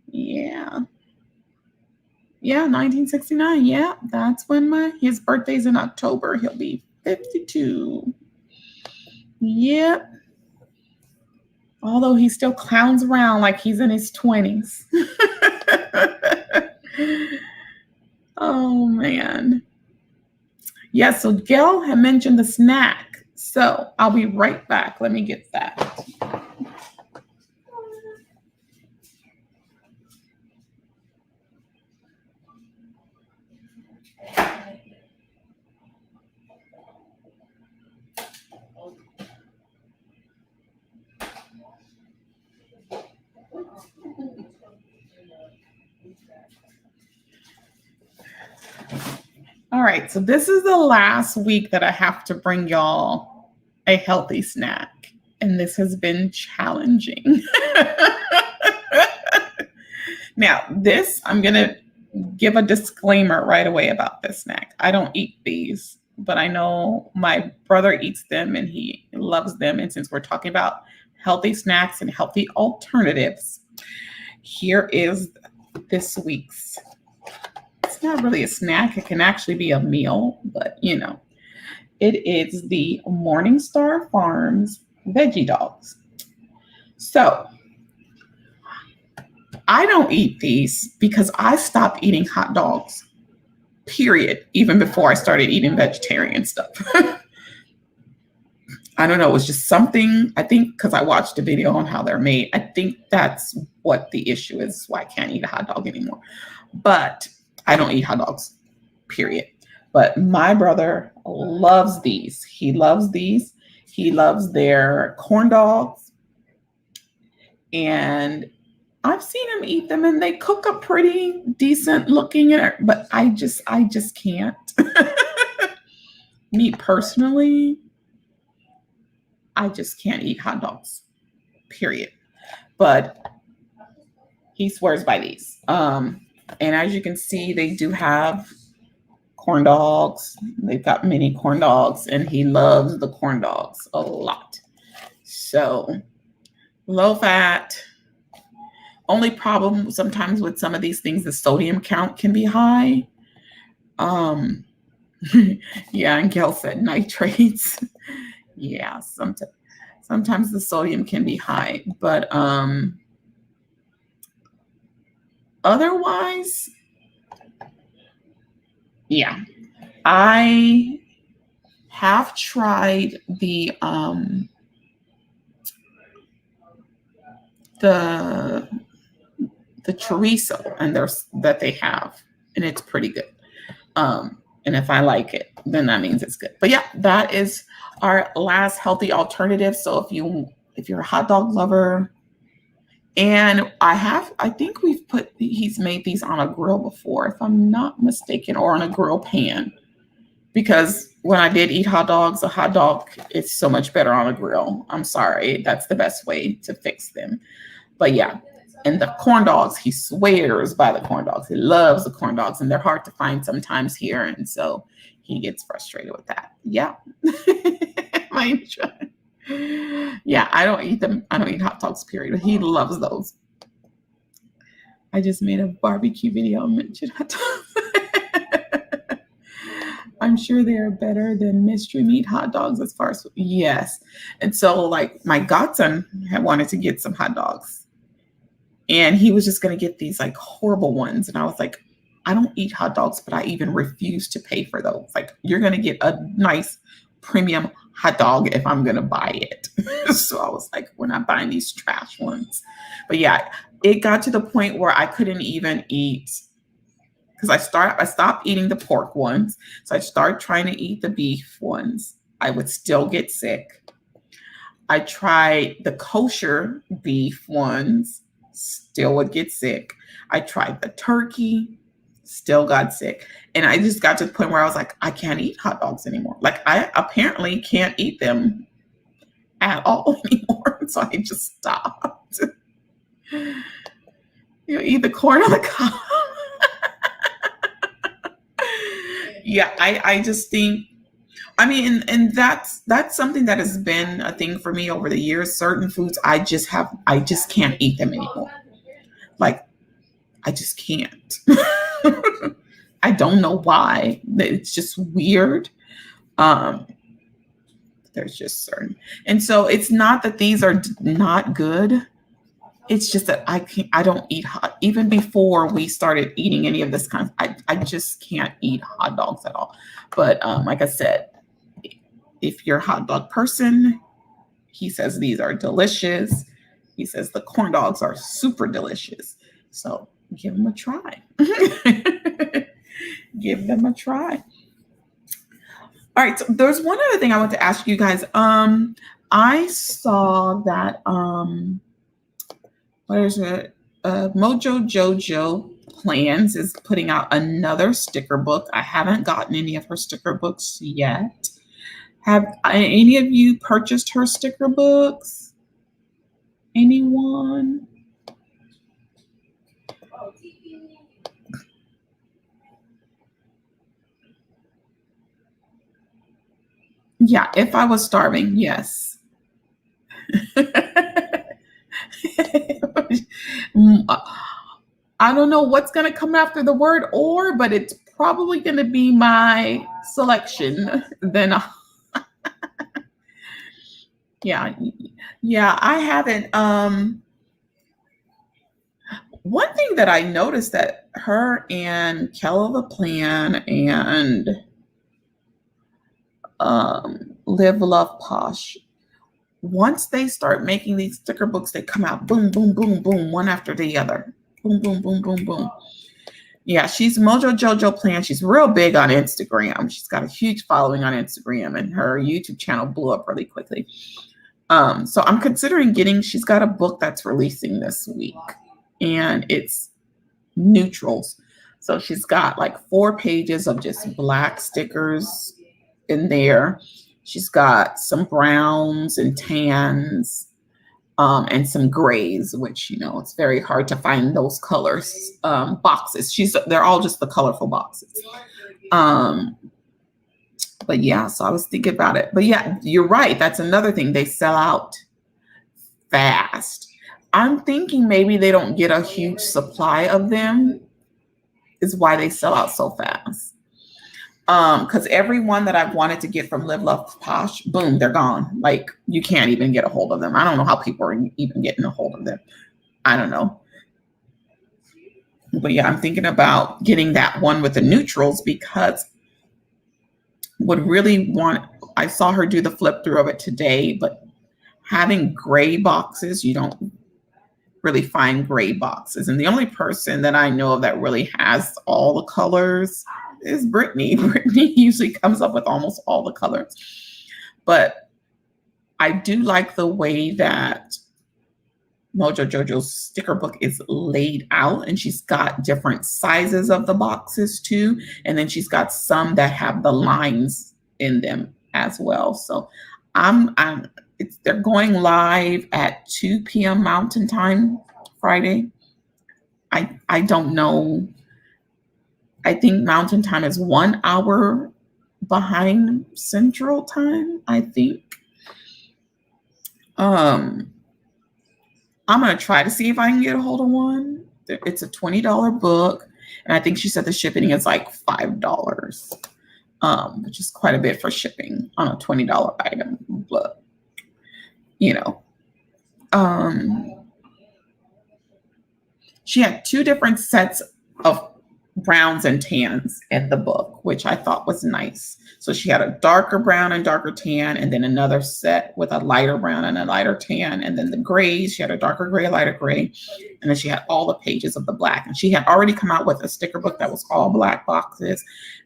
Yeah. Yeah, 1969. Yeah, that's when his birthday's in October. He'll be 52. Yep. Although he still clowns around like he's in his 20s. Oh, man. Yeah, so Gail had mentioned the snack. So I'll be right back. Let me get that. All right, so this is the last week that I have to bring y'all a healthy snack, and this has been challenging. Now, this, I'm going to give a disclaimer right away about this snack. I don't eat these, but I know my brother eats them and he loves them. And since we're talking about healthy snacks and healthy alternatives, here is this week's. It's not really a snack. It can actually be a meal, but you know, it is the Morningstar Farms Veggie Dogs. So I don't eat these because I stopped eating hot dogs, period, even before I started eating vegetarian stuff. I don't know. It was just something, I think, because I watched a video on how they're made. I think that's what the issue is, why I can't eat a hot dog anymore. But I don't eat hot dogs, period. But my brother loves these. He loves these. He loves their corn dogs. And I've seen him eat them and they cook up pretty decent looking, but I just can't. Me personally, I just can't eat hot dogs, period. But he swears by these. And as you can see, they do have corn dogs. They've got mini corn dogs, and he loves the corn dogs a lot. So low fat. Only problem sometimes with some of these things, the sodium count can be high. Yeah, and Gail said nitrates. Yeah, sometimes the sodium can be high, but otherwise, yeah. I have tried the chorizo and that they have, and it's pretty good. And if I like it, then that means it's good. But yeah, that is our last healthy alternative. So if you're a hot dog lover, and I think he's made these on a grill before, if I'm not mistaken, or on a grill pan. Because when I did eat hot dogs, a hot dog is so much better on a grill. I'm sorry, that's the best way to fix them. But yeah, and the corn dogs, he swears by the corn dogs. He loves the corn dogs, and they're hard to find sometimes here. And so he gets frustrated with that. Yeah. Yeah, I don't eat them. I don't eat hot dogs, period. He loves those. I just made a barbecue video and mentioned hot dogs. I'm sure they are better than mystery meat hot dogs as far as, yes. And so like my godson had wanted to get some hot dogs, and he was just going to get these like horrible ones. And I was like, I don't eat hot dogs, but I even refuse to pay for those. Like, you're going to get a nice premium hot dog if I'm going to buy it. So I was like, we're not buying these trash ones. But yeah, it got to the point where I couldn't even eat, because I stopped eating the pork ones. So I started trying to eat the beef ones. I would still get sick. I tried the kosher beef ones, still would get sick. I tried the turkey, still got sick. And I just got to the point where I was like, I can't eat hot dogs anymore. Like, I apparently can't eat them at all anymore. So I just stopped. You eat the corn on the cob. Yeah, I just think, I mean, and that's something that has been a thing for me over the years. Certain foods, I just can't eat them anymore. Like, I just can't. I don't know why. It's just weird. There's just certain, and so it's not that these are not good. It's just that I don't eat hot. Even before we started eating any of this kind, I just can't eat hot dogs at all. But like I said, if you're a hot dog person, he says these are delicious. He says the corn dogs are super delicious. So give them a try. Give them a try. All right. So there's one other thing I want to ask you guys. I saw that what is it? Mojo Jojo Plans is putting out another sticker book. I haven't gotten any of her sticker books yet. Have any of you purchased her sticker books? Anyone? Yeah, if I was starving, yes. I don't know what's going to come after the word or, but it's probably going to be my selection. Then, yeah, yeah, I haven't. One thing that I noticed that her and Kell of a Plan and Live Love Posh, once they start making these sticker books, they come out boom, boom, boom, boom, one after the other. Boom, boom, boom, boom, boom. Yeah, she's Mojo Jojo Plan. She's real big on Instagram. She's got a huge following on Instagram, and her YouTube channel blew up really quickly. So I'm considering she's got a book that's releasing this week, and it's neutrals. So she's got like 4 pages of just black stickers in there. She's got some browns and tans, and some grays, which, it's very hard to find those colors, boxes. They're all just the colorful boxes. But yeah, so I was thinking about it. But yeah, you're right. That's another thing. They sell out fast. I'm thinking maybe they don't get a huge supply of them is why they sell out so fast. Because every one that I've wanted to get from Live Love Posh, boom, they're gone. Like, you can't even get a hold of them. I don't know how people are even getting a hold of them. I don't know. But yeah, I'm thinking about getting that one with the neutrals because I saw her do the flip through of it today, but having gray boxes, you don't really find gray boxes. And the only person that I know of that really has all the colors is Brittany. Brittany usually comes up with almost all the colors. But I do like the way that Mojo Jojo's sticker book is laid out, and she's got different sizes of the boxes too. And then she's got some that have the lines in them as well. So they're going live at 2 p.m. Mountain Time Friday. I don't know. I think Mountain Time is 1 hour behind Central Time, I think. I'm going to try to see if I can get a hold of one. It's a $20 book, and I think she said the shipping is like $5, which is quite a bit for shipping on a $20 item. But, she had 2 different sets of browns and tans in the book, which I thought was nice. So she had a darker brown and darker tan, and then another set with a lighter brown and a lighter tan, and then the grays. She had a darker gray, a lighter gray, and then she had all the pages of the black. And she had already come out with a sticker book that was all black boxes,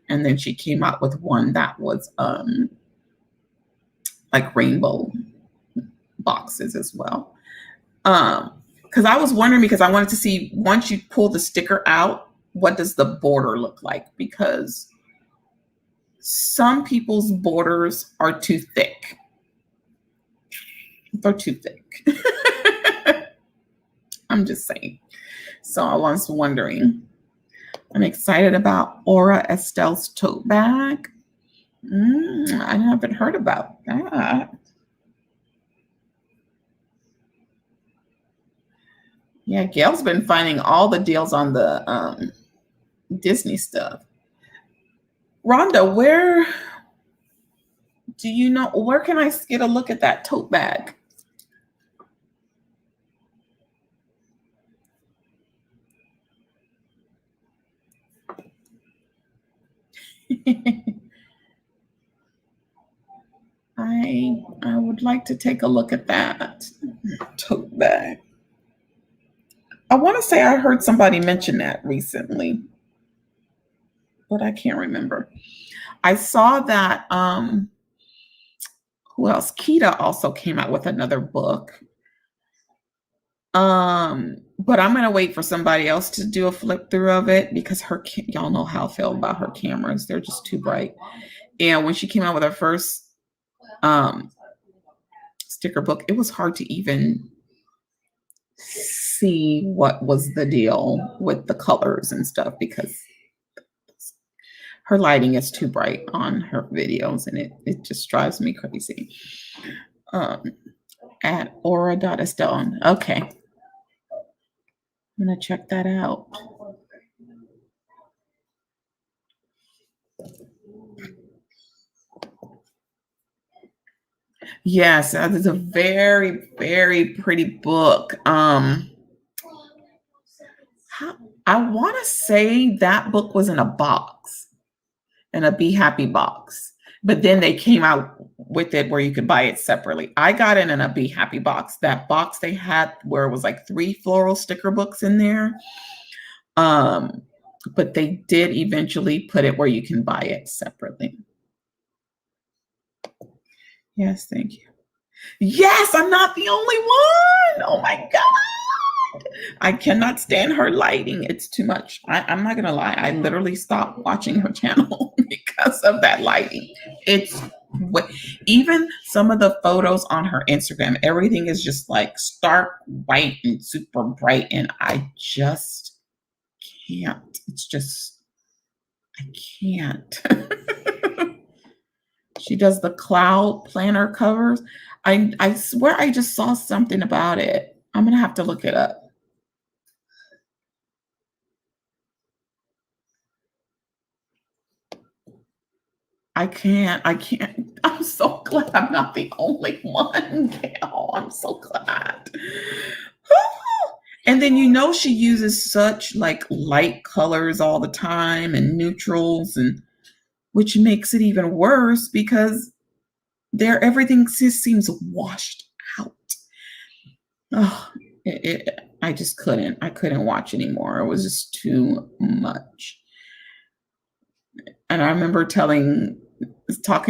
and then she came out with one that was like rainbow boxes as well. Because I was wondering, because I wanted to see, once you pull the sticker out, what does the border look like? Because some people's borders are too thick. They're too thick. I'm just saying. So I was wondering. I'm excited about Aura Estelle's tote bag. I haven't heard about that. Yeah, Gail's been finding all the deals on the Disney stuff. Rhonda, where can I get a look at that tote bag? I would like to take a look at that tote bag. I want to say I heard somebody mention that recently, but I can't remember. I saw that who else? Kita also came out with another book. But But I'm gonna wait for somebody else to do a flip through of it because y'all know how I feel about her cameras. They're just too bright. And when she came out with her first sticker book, it was hard to even see what was the deal with the colors and stuff because her lighting is too bright on her videos and it just drives me crazy. At aura.estelle. Okay. I'm gonna check that out. Yes, that is a very, very pretty book. I want to say that book was in a box, in a Be Happy box, but then they came out with it where you could buy it separately. I got it in a Be Happy box. That box they had where it was like 3 floral sticker books in there. But they did eventually put it where you can buy it separately. Yes, thank you. Yes, I'm not the only one. Oh my God. I cannot stand her lighting. It's too much. I'm not going to lie. I literally stopped watching her channel because of that lighting. It's even some of the photos on her Instagram, everything is just like stark white and super bright. And I just can't. It's just, I can't. She does the cloud planner covers. I swear I just saw something about it. I'm going to have to look it up. I can't. I'm so glad I'm not the only one, Gail. I'm so glad. And then she uses such like light colors all the time and neutrals, and which makes it even worse because everything just seems washed out. Oh, I just couldn't. I couldn't watch anymore. It was just too much. And I remember talking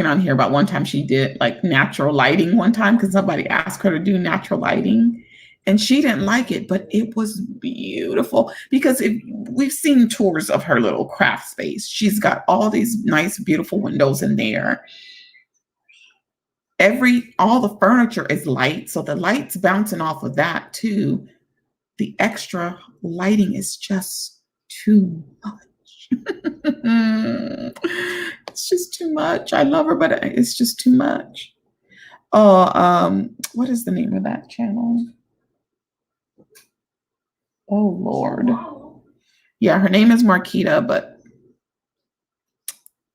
on here about one time she did like natural lighting one time because somebody asked her to do natural lighting and she didn't like it, but it was beautiful because we've seen tours of her little craft space. She's got all these nice, beautiful windows in there. All the furniture is light, so the light's bouncing off of that too. The extra lighting is just too much. It's just too much. I love her, but it's just too much. Oh, what is the name of that channel? Oh Lord. Yeah, her name is Marquita, but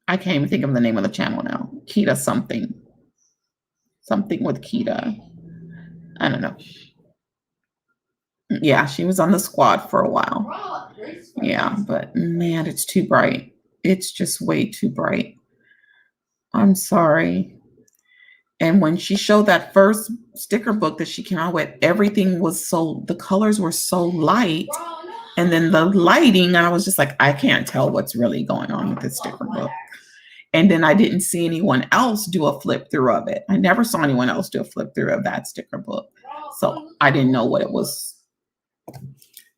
I can't even think of the name of the channel now. Kita something. Something with Kita. I don't know. Yeah, she was on the squad for a while. Yeah, but man, it's too bright. It's just way too bright. I'm sorry. And when she showed that first sticker book that she came out with, everything was the colors were so light. And then the lighting, and I was just like, I can't tell what's really going on with this sticker book. And then I didn't see anyone else do a flip through of it. I never saw anyone else do a flip through of that sticker book. So I didn't know what it was.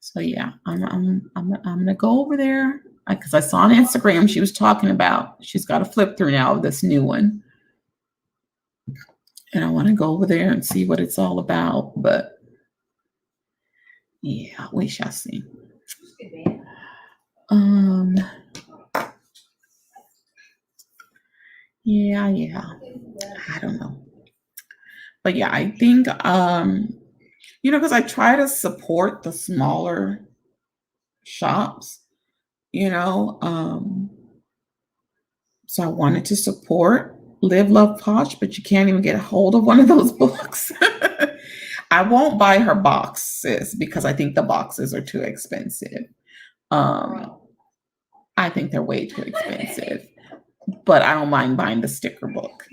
So yeah, I'm gonna go over there because I saw on Instagram she was talking about she's got a flip through now of this new one. And I want to go over there and see what it's all about. But yeah, we shall see. Yeah. I don't know. But yeah, I think because I try to support the smaller shops, so I wanted to support Live Love Posh, but you can't even get a hold of one of those books. I won't buy her boxes because I think the boxes are too expensive. I think they're way too expensive, but I don't mind buying the sticker book.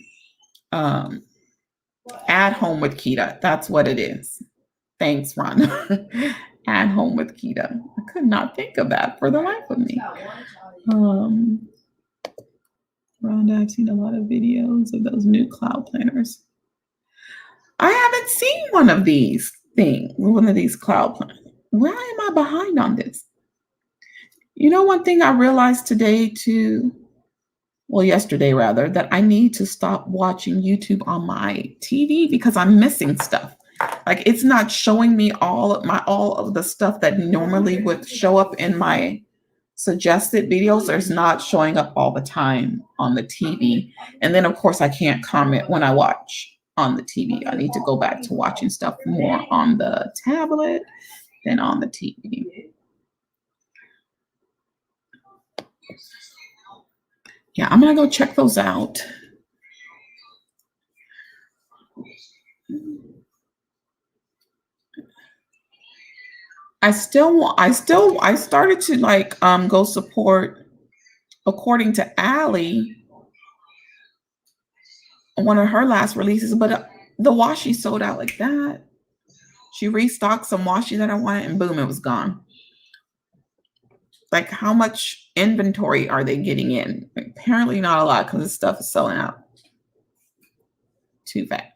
At Home with Kita. That's what it is. Thanks, Rhonda. At Home with Kita. I could not think of that for the life of me. Rhonda, I've seen a lot of videos of those new cloud planners. I haven't seen one of these cloud planners. Why am I behind on this? You know, one thing I realized today too, well, yesterday rather, that I need to stop watching YouTube on my TV because I'm missing stuff. Like it's not showing me all of the stuff that normally would show up in my suggested videos. There's not showing up all the time on the TV. And then of course I can't comment when I watch on the TV. I need to go back to watching stuff more on the tablet than on the TV. Yeah, I'm gonna go check those out. I started to like go support, according to Allie, one of her last releases, but the washi sold out like that. She restocked some washi that I wanted and boom, it was gone. Like how much inventory are they getting in? Apparently not a lot because this stuff is selling out too fast.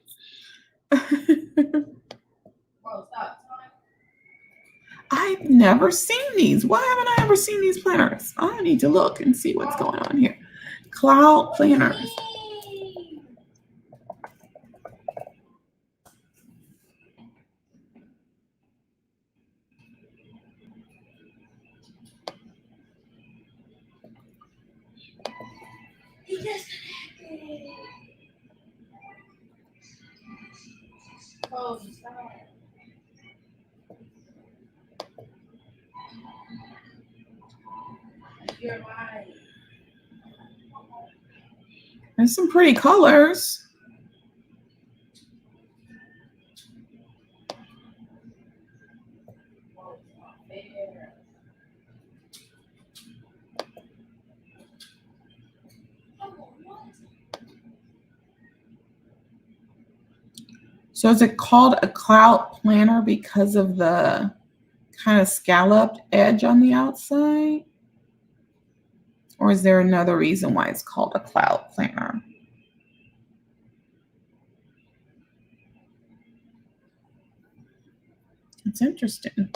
I've never seen these. Why haven't I ever seen these planners? I need to look and see what's going on here. Cloud planners. Oh, stop. You're right. There's some pretty colors. So is it called a cloud planner because of the kind of scalloped edge on the outside? Or is there another reason why it's called a cloud planner? It's interesting.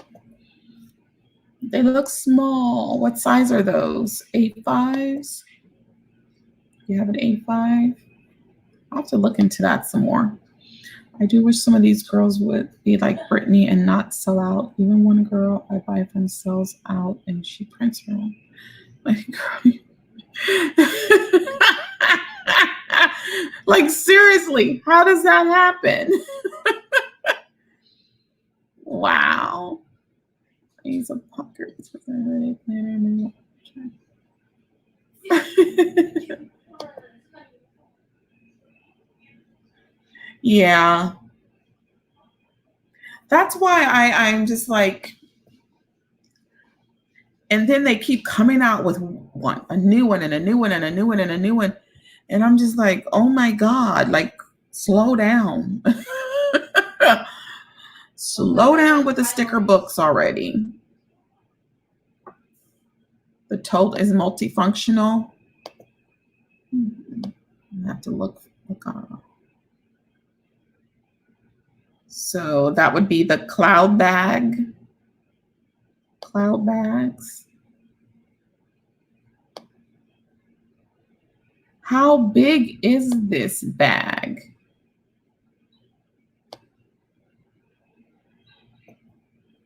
They look small. What size are those? A5s? You have an A5? I'll have to look into that some more. I do wish some of these girls would be like Brittany and not sell out. Even one girl I buy from sells out and she prints her own. Like, girl. Like, seriously, how does that happen? Wow. I use a pucker. Yeah. That's why I'm just like, and then they keep coming out with a new one and a new one and a new one and a new one. And I'm just like, oh my God, like slow down. Slow down with the sticker books already. The tote is multifunctional. I have to look on. So that would be the cloud bag. Cloud bags. How big is this bag?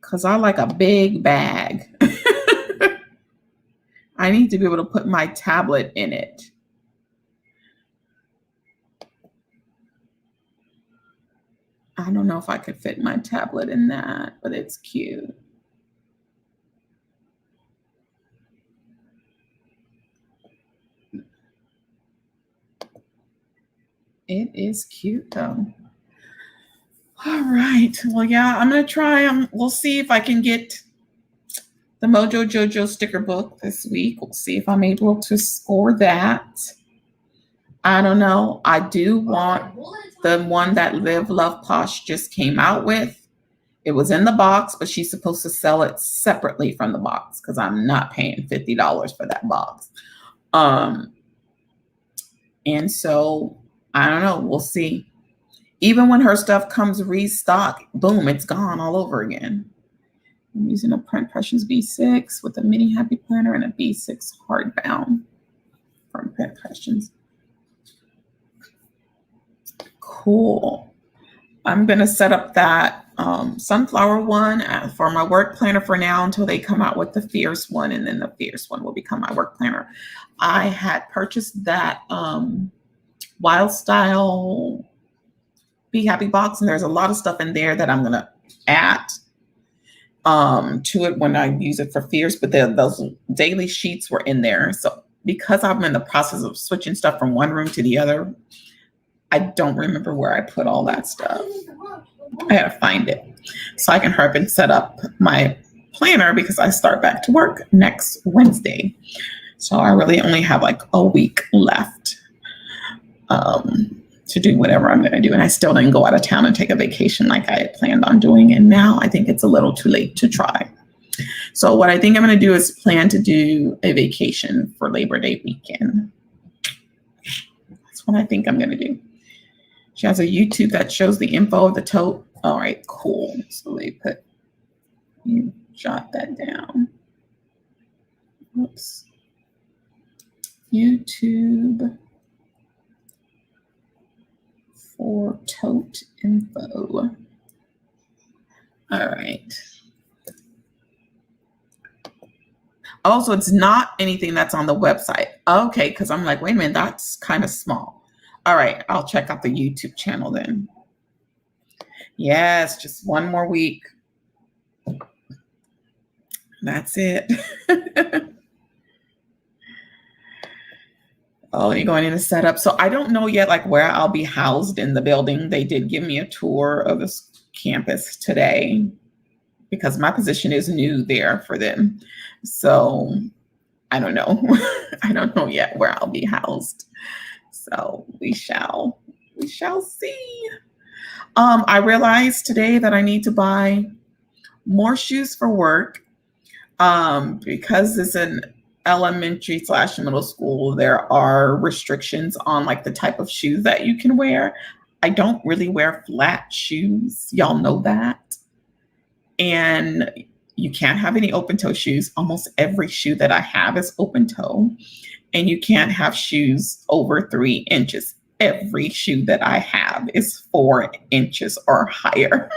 Because I like a big bag. I need to be able to put my tablet in it. I don't know if I could fit my tablet in that, but it's cute. It is cute though. All right. Well, yeah, I'm going to try. We'll see if I can get the Mojo Jojo sticker book this week. We'll see if I'm able to score that. I don't know. I do want the one that Live Love Posh just came out with. It was in the box, but she's supposed to sell it separately from the box because I'm not paying $50 for that box. And so I don't know. We'll see. Even when her stuff comes restocked, boom, it's gone all over again. I'm using a Print Impressions B6 with a mini happy planner and a B6 hardbound from Print Impressions. Cool. I'm going to set up that sunflower one for my work planner for now until they come out with the fierce one, and then the fierce one will become my work planner. I had purchased that Wild Style Be Happy box, and there's a lot of stuff in there that I'm going to add to it when I use it for fierce, but those daily sheets were in there. So because I'm in the process of switching stuff from one room to the other, I don't remember where I put all that stuff. I had to find it so I can hurry up and set up my planner because I start back to work next Wednesday. So I really only have like a week left to do whatever I'm going to do. And I still didn't go out of town and take a vacation like I had planned on doing. And now I think it's a little too late to try. So what I think I'm going to do is plan to do a vacation for Labor Day weekend. That's what I think I'm going to do. She has a YouTube that shows the info of the tote. All right, cool. So you jot that down. Oops. YouTube for tote info. All right. Also, it's not anything that's on the website. Okay, because I'm like, wait a minute, that's kind of small. All right, I'll check out the YouTube channel then. Yes, just one more week. That's it. Oh, you're going in to set up. So I don't know yet like where I'll be housed in the building. They did give me a tour of this campus today because my position is new there for them. So I don't know. I don't know yet where I'll be housed. So we shall see. I realized today that I need to buy more shoes for work because it's an elementary / middle school. There are restrictions on like the type of shoes that you can wear. I don't really wear flat shoes. Y'all know that. And you can't have any open toe shoes. Almost every shoe that I have is open toe. And you can't have shoes over 3 inches. Every shoe that I have is 4 inches or higher.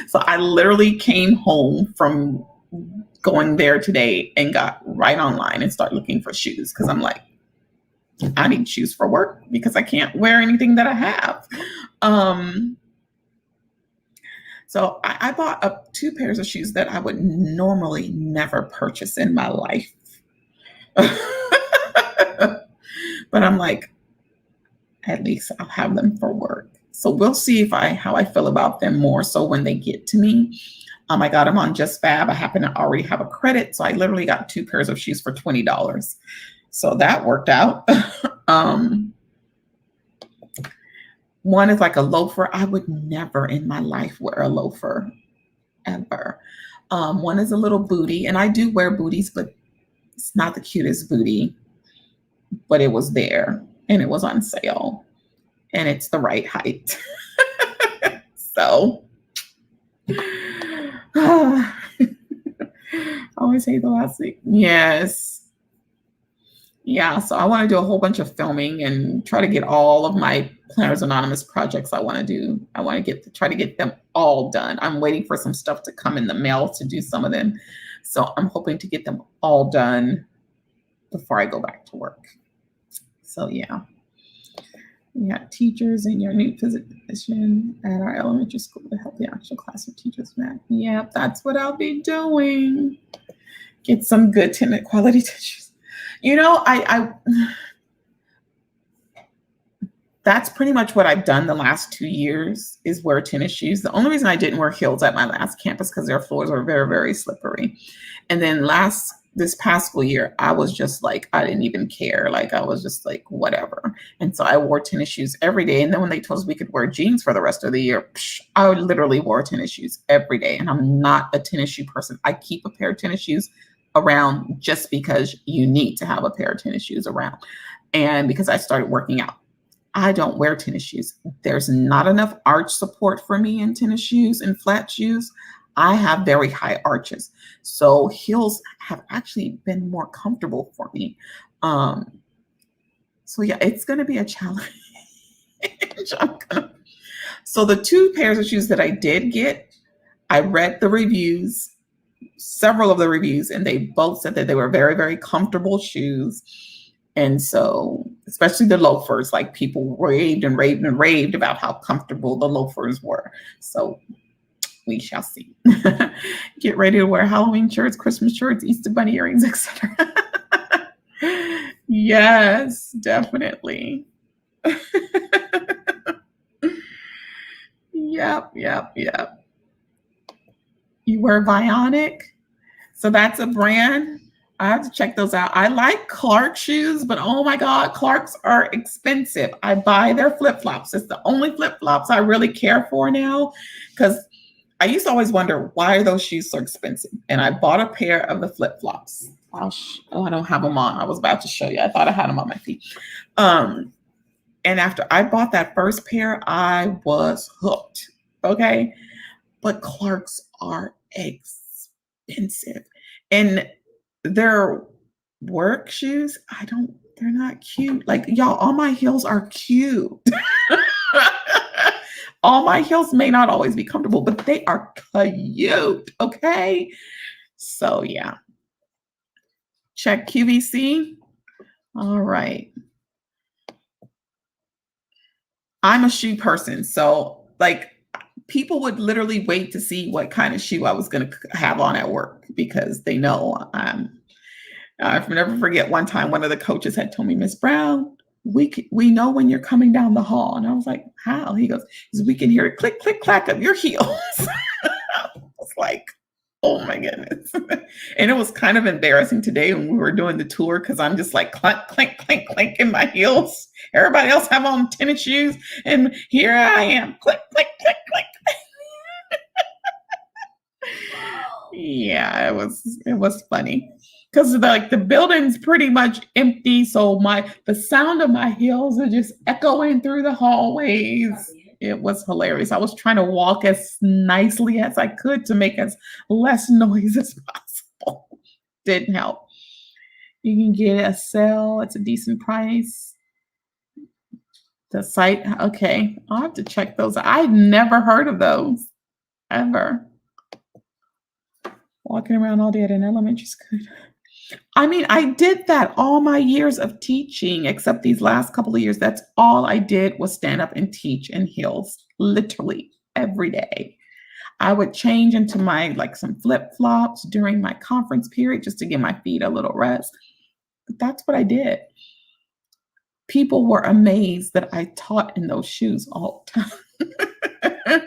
So I literally came home from going there today and got right online and started looking for shoes because I'm like, I need shoes for work because I can't wear anything that I have. So I bought up 2 pairs of shoes that I would normally never purchase in my life. But I'm like, at least I'll have them for work. So we'll see how I feel about them more so when they get to me. I got them on Just Fab. I happen to already have a credit. So I literally got 2 pairs of shoes for $20. So that worked out. One is like a loafer. I would never in my life wear a loafer, ever. One is a little booty, and I do wear booties, but it's not the cutest booty, but it was there and it was on sale and it's the right height. So I always hate the last thing. Yes. Yeah, so I want to do a whole bunch of filming and try to get all of my Planners Anonymous projects I want to do. I want to try to get them all done. I'm waiting for some stuff to come in the mail to do some of them. So I'm hoping to get them all done before I go back to work. So yeah. We got teachers in your new position at our elementary school to help the actual class of teachers. Yep, that's what I'll be doing. Get some good tenant quality teachers. You know, that's pretty much what I've done the last 2 years is wear tennis shoes. The only reason I didn't wear heels at my last campus because their floors were very, very slippery. And then this past school year, I was just like, I didn't even care. Like, I was just like, whatever. And so I wore tennis shoes every day. And then when they told us we could wear jeans for the rest of the year, I literally wore tennis shoes every day. And I'm not a tennis shoe person. I keep a pair of tennis shoes around just because you need to have a pair of tennis shoes around. And because I started working out, I don't wear tennis shoes. There's not enough arch support for me in tennis shoes and flat shoes. I have very high arches. So heels have actually been more comfortable for me. Um, so yeah, it's going to be a challenge. So the 2 pairs of shoes that I did get, I read the reviews, several of the reviews, and they both said that they were very, very comfortable shoes. And so, especially the loafers, like people raved and raved and raved about how comfortable the loafers were. So we shall see. Get ready to wear Halloween shirts, Christmas shirts, Easter bunny earrings, etc. Yes, definitely. Yep, yep, yep. You wear Bionic? So that's a brand. I have to check those out. I like Clark shoes, but oh my God, Clarks are expensive. I buy their flip flops. It's the only flip flops I really care for now, because I used to always wonder, why are those shoes so expensive? And I bought a pair of the flip flops. Oh, I don't have them on. I was about to show you. I thought I had them on my feet. And after I bought that first pair, I was hooked. Okay. But Clarks are expensive. And their work shoes, they're not cute. Like, y'all, all my heels are cute. All my heels may not always be comfortable, but they are cute. Okay. So, yeah. Check QVC. All right. I'm a shoe person. So, like, people would literally wait to see what kind of shoe I was going to have on at work, because they know I'll never forget one time one of the coaches had told me, Miss Brown, we know when you're coming down the hall. And I was like, how? He goes, we can hear it click, click, clack of your heels. I was like, oh my goodness. And it was kind of embarrassing today when we were doing the tour, because I'm just like clink, clink, clink, clink in my heels. Everybody else have on tennis shoes. And here I am, click, click, click, click. Yeah, it was funny, because like the building's pretty much empty, so the sound of my heels are just echoing through the hallways. It was hilarious. I was trying to walk as nicely as I could to make as less noise as possible. Didn't help. You can get a sale. It's a decent price. The site, okay. I'll have to check those out. I've never heard of those, ever. Walking around all day at an elementary school. I mean, I did that all my years of teaching, except these last couple of years. That's all I did was stand up and teach in heels, literally every day. I would change into some flip flops during my conference period just to give my feet a little rest. But that's what I did. People were amazed that I taught in those shoes all the time.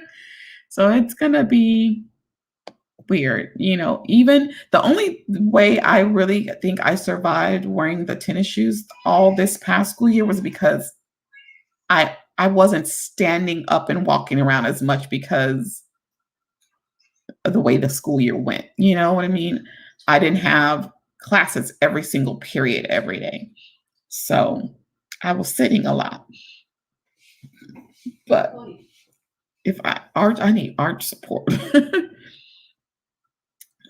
So it's going to be weird. Even the only way I really think I survived wearing the tennis shoes all this past school year was because I wasn't standing up and walking around as much because of the way the school year went. You know what I mean? I didn't have classes every single period every day. So I was sitting a lot. But if I need arch support.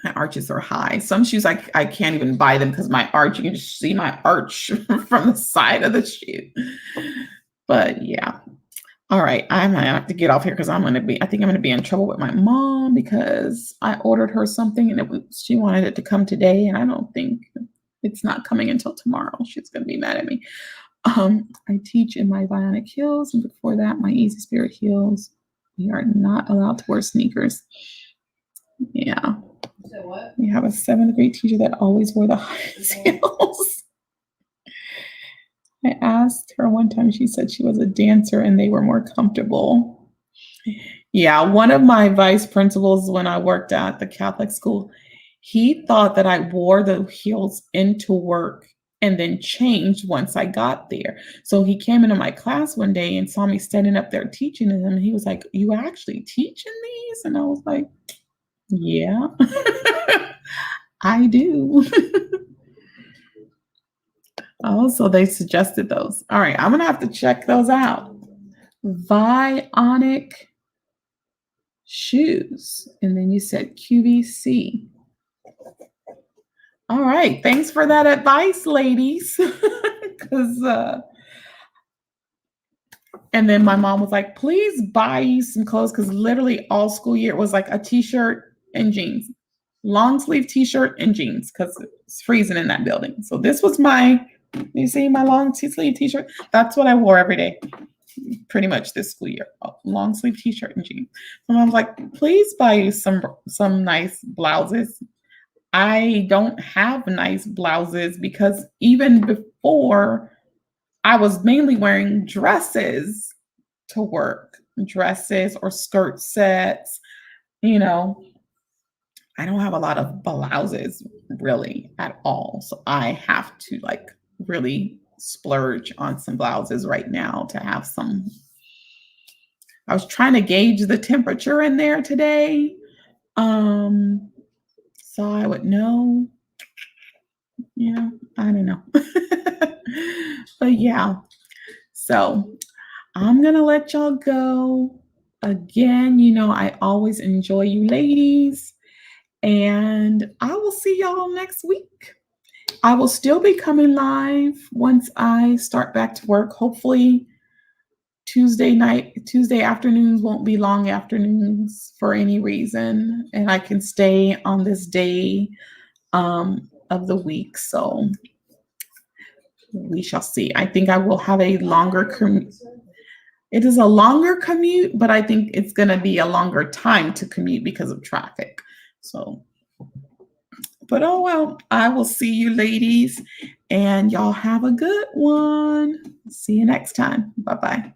My arches are high. Some shoes I can't even buy them because my arch, you can just see my arch from the side of the shoe. But yeah. All right. I might have to get off here because I think I'm going to be in trouble with my mom because I ordered her something and she wanted it to come today. And I don't think it's not coming until tomorrow. She's going to be mad at me. I teach in my Bionic heels. And before that, my Easy Spirit heels. We are not allowed to wear sneakers. Yeah. So what? We have a 7th grade teacher that always wore the highest heels. I asked her one time, she said she was a dancer and they were more comfortable. Yeah, one of my vice principals when I worked at the Catholic school, he thought that I wore the heels into work and then changed once I got there. So he came into my class one day and saw me standing up there teaching them. And he was like, "You actually teaching these?" And I was like, yeah, I do. So they suggested those. All right, I'm going to have to check those out. Bionic shoes. And then you said QVC. All right. Thanks for that advice, ladies. Because and then my mom was like, please buy you some clothes because literally all school year it was like a t-shirt and jeans, long sleeve t-shirt and jeans because it's freezing in that building. So this was you see my long sleeve t-shirt? That's what I wore every day, pretty much this school year, a long sleeve t-shirt and jeans. So I was like, please buy you some nice blouses. I don't have nice blouses because even before I was mainly wearing dresses to work, dresses or skirt sets. You know, I don't have a lot of blouses really at all. So I have to like really splurge on some blouses right now to have some. I was trying to gauge the temperature in there today. So I would know, I don't know. But yeah. So I'm going to let y'all go. Again, I always enjoy you ladies. And I will see y'all next week. I will still be coming live once I start back to work. Hopefully, Tuesday afternoons won't be long afternoons for any reason. And I can stay on this day of the week. So we shall see. I think I will have a longer commute. It is a longer commute, but I think it's going to be a longer time to commute because of traffic. So, but oh well, I will see you ladies and y'all have a good one. See you next time. Bye-bye.